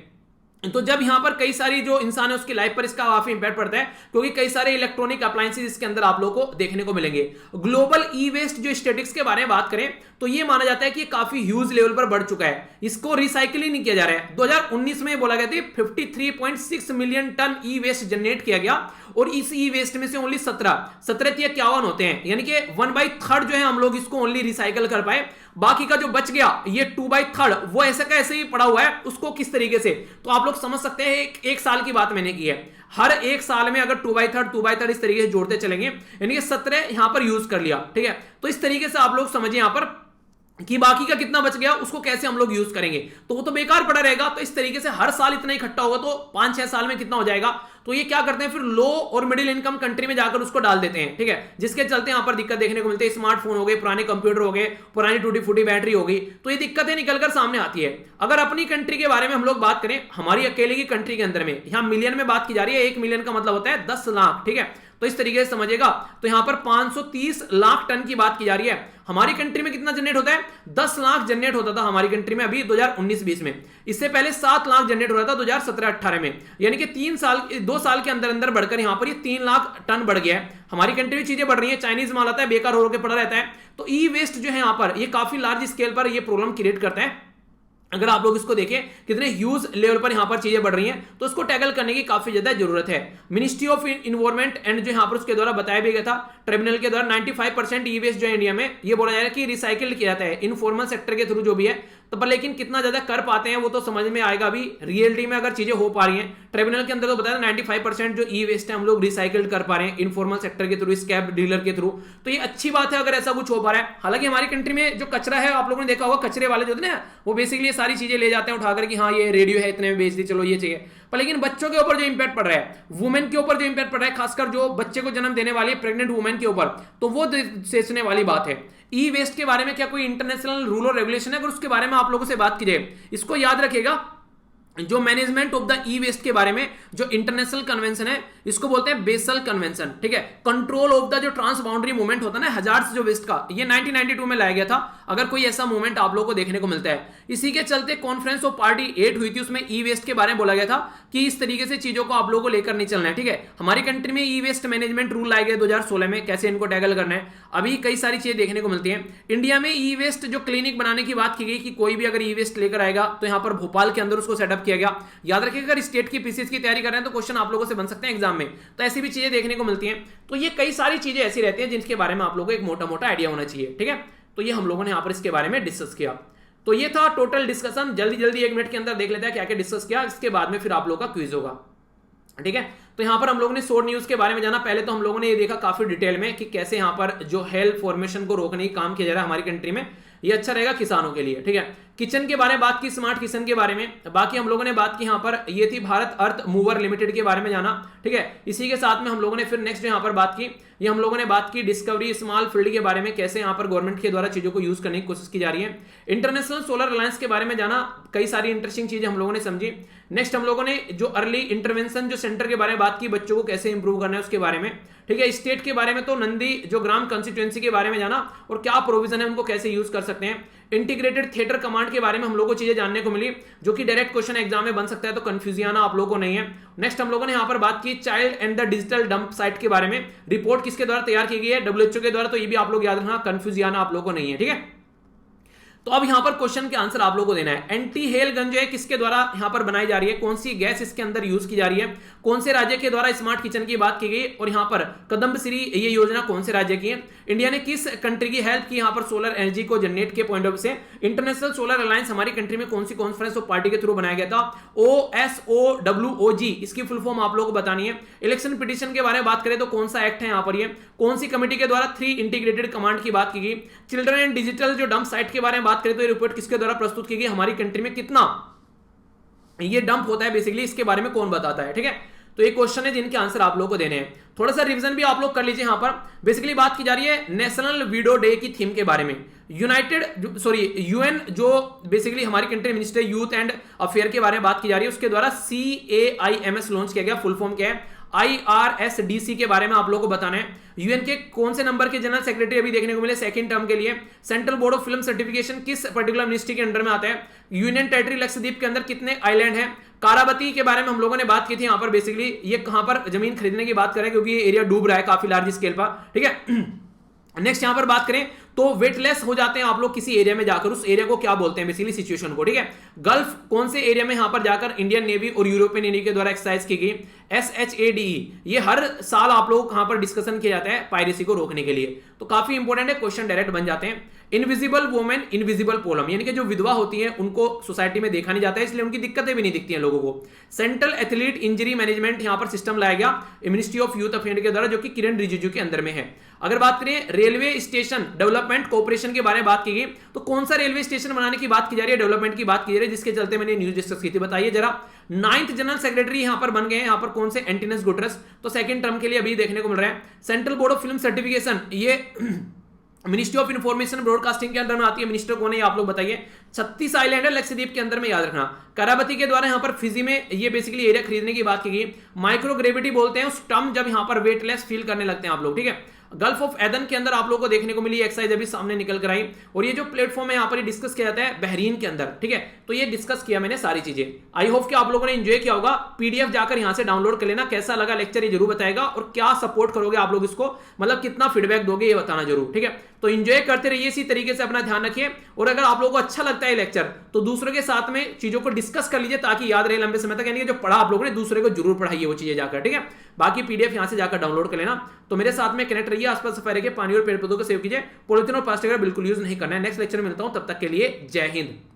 तो जब यहां पर कई सारी जो इंसान है उसकी लाइफ पर इसका काफी इंपैक्ट पड़ता है, क्योंकि कई सारे इलेक्ट्रॉनिक अप्लायंसेस इसके अंदर आप लोगों को देखने को मिलेंगे। ग्लोबल ई वेस्ट जो स्टेटिक्स के बारे में बात करें तो ये माना जाता है कि काफी ह्यूज लेवल पर बढ़ चुका है। इसको रिसाइकिल ही नहीं किया जा रहा है। 2019 में बोला गया था 53.6 मिलियन टन ई वेस्ट जनरेट किया गया, और इस ई वेस्ट में से ओनली 17 होते हैं, यानी कि 1/3 जो है हम लोग इसको ओनली रिसाइकिल कर पाए। बाकी का जो बच गया ये 2/3 वो ऐसे का ऐसे ही पड़ा हुआ है, उसको किस तरीके से, तो आप लोग समझ सकते हैं। एक साल की बात मैंने की है, हर एक साल में अगर 2/3 इस तरीके से जोड़ते चलेंगे, यानी कि 17 यहां पर यूज कर लिया, ठीक है। तो इस तरीके से आप लोग समझिए यहां पर कि बाकी का कितना बच गया, उसको कैसे हम लोग यूज करेंगे, तो वो तो बेकार पड़ा रहेगा। तो इस तरीके से हर साल इतना इकट्ठा होगा, तो 5-6 साल में कितना हो जाएगा। तो ये क्या करते हैं, फिर लो और मिडिल इनकम कंट्री में जाकर उसको डाल देते हैं, ठीक है, जिसके चलते यहां पर दिक्कत देखने को मिलती है। स्मार्टफोन हो गए, पुराने कंप्यूटर हो गए, पुरानी टूटी फूटी बैटरी हो गई, तो ये दिक्कतें निकलकर सामने आती है। अगर अपनी कंट्री के बारे में हम लोग बात करें, हमारी अकेले की कंट्री के अंदर में, यहां मिलियन में बात की जा रही है, 1 मिलियन का मतलब होता है 10 लाख, ठीक है। तो इस तरीके से समझेगा, तो यहां पर 530 लाख टन की बात की जा रही है। हमारी कंट्री में कितना जनरेट होता है, 10 लाख जनरेट होता था हमारी कंट्री में अभी 2019-20 में। इससे पहले 7 लाख जनरेट हो रहा था 2017-18 में, यानी कि 2 साल के अंदर अंदर बढ़कर यहां पर ये 3 लाख टन बढ़ गया है। हमारी कंट्री में चीजें बढ़ रही है, चाइनीज माल आता है बेकार होकर पड़ा रहता है। तो ई वेस्ट जो है यहां पर ये काफी लार्ज स्केल पर ये प्रॉब्लम क्रिएट करता है। अगर आप लोग इसको देखें कितने ह्यूज लेवल पर यहां पर चीजें बढ़ रही हैं, तो इसको टैकल करने की काफी ज्यादा जरूरत है। मिनिस्ट्री ऑफ इन्वायरमेंट एंड जो यहां पर उसके द्वारा बताया भी गया था, ट्रिब्यूनल के द्वारा 95% ई वेस्ट जो है इंडिया में, ये बोला जा रहा है कि रिसाइकिल किया जाता है इनफॉर्मल सेक्टर के थ्रू जो भी है। तो पर लेकिन कितना ज्यादा कर पाते हैं वो तो समझ में आएगा अभी रियलिटी में, अगर चीजें हो पा रही हैं। ट्रिब्यूनल के अंदर तो बताया 95% जो ई वेस्ट है हम लोग रिसाइकिल कर पा रहे हैं इनफॉर्मल सेक्टर के थ्रू, स्क्रैप डीलर के थ्रू। तो ये अच्छी बात है अगर ऐसा कुछ हो पा रहा है। हालांकि हमारी कंट्री में जो कचरा है, आप लोगों ने देखा होगा, कचरे वाले जो होते हैं वो बेसिकली सारी चीजें ले जाते हैं उठाकर कि हाँ ये रेडियो है इतने में बेच दी, चलो ये चाहिए। पर लेकिन बच्चों के ऊपर जो इंपैक्ट पड़ रहा है, वुमेन के ऊपर जो इंपैक्ट पड़ रहा है, खासकर जो बच्चे को जन्म देने वाली प्रेग्नेंट वुमेन के ऊपर, तो वो सोचने वाली बात है। ई वेस्ट के बारे में क्या कोई इंटरनेशनल रूल और रेगुलेशन है, अगर उसके बारे में आप लोगों से बात की जाए, इसको याद रखिएगा। जो management of the e waste के बारे में जो इंटरनेशनल कन्वेंशन है, इसको बोलते हैं बेसल कन्वेंशन, ठीक है। कंट्रोल ऑफ द जो ट्रांस बाउंड्री मूवमेंट होता है ना हजार्ड्स जो वेस्ट का, ये 1992 में लाया गया था। अगर कोई ऐसा मूवमेंट आप लोगों को देखने को मिलता है, इसी के चलते कॉन्फ्रेंस ऑफ पार्टी 8 हुई थी, उसमें ई वेस्ट के बारे में बोला गया था कि इस तरीके से चीजों को आप लोगों को लेकर नहीं चलना है, ठीक है। हमारी कंट्री में ई वेस्ट मैनेजमेंट रूल लाए गए 2016 में, कैसे इनको टैकल करना है। अभी कई सारी चीजें देखने को मिलती हैं। इंडिया में ई वेस्ट जो क्लिनिक बनाने की बात की गई कि कोई भी अगर ई वेस्ट लेकर आएगा तो यहां पर भोपाल के अंदर उसको सेटअप किया गया। याद रखिएगा अगर स्टेट की पीसीएस की तैयारी कर रहे हैं तो क्वेश्चन आप लोगों से बन सकते हैं एग्जाम में, तो ऐसी भी चीजें देखने को मिलती हैं। तो ये कई सारी चीजें ऐसी रहती हैं जिनके बारे में आप लोगों को एक मोटा मोटा आइडिया होना चाहिए, ठीक है। तो ये हम लोगों ने यहां पर इसके बारे में डिस्कस किया। तो ये था टोटल डिस्कशन, जल्दी जल्दी 1 मिनट के अंदर देख लेते हैं क्या क्या डिस्कस किया, इसके बाद में फिर आप लोग का क्विज होगा, ठीक है। तो यहां पर हम लोगों ने सोर न्यूज के बारे में जाना। पहले तो हम लोगों ने ये देखा काफी डिटेल में कि कैसे यहां पर जो हेल फॉर्मेशन को रोकने का काम किया जा रहा है हमारी कंट्री में, ये अच्छा रहेगा किसानों के लिए, ठीक है। किचन के बारे में बात की, स्मार्ट किचन के बारे में। बाकी हम लोगों ने बात की यहाँ पर, ये थी भारत अर्थ मूवर लिमिटेड के बारे में जाना, ठीक है। इसी के साथ में हम लोगों ने फिर नेक्स्ट यहाँ पर बात की, ये हम लोगों ने बात की डिस्कवरी स्मॉल फील्ड के बारे में, कैसे यहाँ पर गवर्नमेंट के द्वारा चीजों को यूज करने की कोशिश की जा रही है। इंटरनेशनल सोलर अलायंस के बारे में जाना, कई सारी इंटरेस्टिंग चीजें हम लोगों ने समझी। नेक्स्ट हम लोगों ने जो अर्ली इंटरवेंशन जो सेंटर के बारे में बात की, बच्चों को कैसे इंप्रूव करना है उसके बारे में, ठीक है। स्टेट के बारे में तो नंदी जो ग्राम कंस्टिट्यूएंसी के बारे में जाना और क्या प्रोविजन है उनको कैसे यूज कर सकते हैं। इंटीग्रेटेड थिएटर कमांड के बारे में हम लोगों को चीजें जानने को मिली, जो कि डायरेक्ट क्वेश्चन एग्जाम में बन सकता है, तो कंफ्यूजियाना आप लोगों को नहीं है। नेक्स्ट हम लोगों ने यहां पर बात की child and the digital dump site के बारे में, रिपोर्ट किसके द्वारा तैयार की गई है, WHO के द्वारा, तो ये भी आप लोग याद रखना, कंफ्यूजियाना आप लोगों को नहीं है, ठीक है। तो अब यहां पर क्वेश्चन के आंसर आप लोगों को देना है। एंटी हेल गन जो है किसके द्वारा यहां पर बनाई जा रही है, कौन सी गैस इसके अंदर यूज की जा रही है, कौन से राज्य के द्वारा स्मार्ट किचन की बात की गई, और यहां पर कदम्बश्री ये योजना कौन से राज्य की है, इंडिया ने किस कंट्री की हेल्प की यहां पर सोलर एनर्जी को जनरेट के पॉइंट ऑफ से, इंटरनेशनल सोलर अलायंस हमारी कंट्री में कौन सी कॉन्फ्रेंस और पार्टी के थ्रू बनाया गया था, OSOWOG इसकी फुल फॉर्म आप लोगों को बतानी है। इलेक्शन पिटीशन के बारे में बात करें तो कौन सा एक्ट है यहां पर, ये कौन सी कमेटी के द्वारा 3 इंटीग्रेटेड कमांड की बात की गई। चिल्ड्रन एंड डिजिटल जो डंप साइट के बारे में बात करें तो ये रिपोर्ट किसके द्वारा प्रस्तुत की गई, हमारी कंट्री में कितना ये डंप होता है बेसिकली, इसके बारे में कौन बताता है, ठीक है। तो ये क्वेश्चन है जिनके आंसर आप लोगों को देने हैं। थोड़ा सा रिवीजन भी आप लोग कर लीजिए। यहां पर बेसिकली बात की जा रही है नेशनल विडो डे की थीम के बारे में। यूएन जो बेसिकली हमारी country minister youth and affair के बारे में बात की जा रही है, उसके द्वारा CAIMS लॉन्च किया गया, फुल फॉर्म क्या है, IRSDC के बारे में आप लोगों को बताना है। यूएन के कौन से नंबर के जनरल सेक्रेटरी अभी देखने को मिले सेकंड टर्म के लिए। Central board of film certification किस पर्टिकुलर मिनिस्ट्री के अंडर में आता है। यूनियन टेरिटरी लक्षद्वीप के अंदर कितने आइलैंड हैं। कारावती के बारे में हम लोगों ने बात की थी, यहां पर बेसिकली ये कहां पर जमीन खरीदने की बात करें क्योंकि ये एरिया डूब रहा है काफी लार्ज स्केल पर, ठीक है। नेक्स्ट यहां पर बात करें तो वेटलेस हो जाते हैं आप लोग किसी एरिया में जाकर, उस एरिया को क्या बोलते हैं बेसिकली, सिचुएशन को, ठीक है। गल्फ कौन से एरिया में यहां पर जाकर इंडियन नेवी और यूरोपियन नेवी के द्वारा एक्सरसाइज की गई। SHADE ये हर साल आप लोग कहां पर डिस्कशन किया जाता है पायरेसी को रोकने के लिए, तो काफी इंपॉर्टेंट है, क्वेश्चन डायरेक्ट बन जाते हैं। इनविजिबल वुमेन इनविजिबल प्रॉब्लम, यानी कि जो विधवा होती है उनको सोसाइटी में देखा नहीं जाता है, इसलिए उनकी दिक्कतें भी नहीं दिखती हैं लोगों को। सेंट्रल एथलीट इंजरी मैनेजमेंट यहां पर सिस्टम लाया गया मिनिस्ट्री ऑफ यूथ अफेयर के द्वारा, जो कि किरण रिजिजू के अंदर में है। अगर बात करें रेलवे स्टेशन डेवलपमेंट कोऑपरेशन के बारे में बात की गई, तो कौन सा रेलवे स्टेशन बनाने की बात की जा रही है, डेवलपमेंट की बात की जा रही है, जिसके चलते मैंने न्यूज डिस्कस की थी, बताइए जरा। 9th जनरल सेक्रेटरी यहां पर बन गए हैं, यहां पर कौन से, एंटिनस गुटरस, तो सेकंड टर्म के लिए अभी देखने को मिल रहा है। Central board of film certification ये मिनिस्ट्री ऑफ इंफॉर्मेशन ब्रॉडकास्टिंग के अंदर में आती है, मिनिस्टर कौन है आप लोग बताइए। 36 आइलैंड है लक्षद्वीप के अंदर में, याद रखना। करावती के द्वारा यहां पर फिजी में ये बेसिकली एरिया खरीदने की बात की गई। माइक्रोग्रेविटी बोलते हैं उस टर्म जब यहां पर वेटलेस फील करने लगते हैं आप लोग, ठीक है। गल्फ ऑफ एदन के अंदर आप लोगों को देखने को मिली एक्सरसाइज अभी सामने निकल कर आई, और ये जो प्लेटफॉर्म है यहां पर डिस्कस किया जाता है बहरीन के अंदर, ठीक है। तो ये डिस्कस किया मैंने सारी चीजें, आई होप कि आप लोगों ने एंजॉय किया होगा। PDF जाकर यहां से डाउनलोड कर लेना, कैसा लगा लेक्चर ये जरूर बताएगा, और क्या सपोर्ट करोगे आप लोग इसको, मतलब कितना फीडबैक दोगे ये बताना जरूर, ठीक है। तो एंजॉय करते रहिए, इसी तरीके से अपना ध्यान रखिए, और अगर आप लोगों को अच्छा लगता है लेक्चर तो दूसरों के साथ में चीजों को डिस्कस कर लीजिए ताकि याद रहे लंबे समय तक, यानी कि जो पढ़ा आप लोगों ने दूसरे को जरूर पढ़ाइए वो चीजें जाकर, ठीक है। बाकी PDF यहां से जाकर डाउनलोड कर लेना। तो मेरे साथ में कनेक्ट रहिए, आसपास सफाई रखिए, पानी और पेड़ पौधों को सेव कीजिए, पॉलिथीन और प्लास्टिक का बिल्कुल यूज नहीं करना है। नेक्स्ट लेक्चर में मिलता हूं, तब तक के लिए जय हिंद।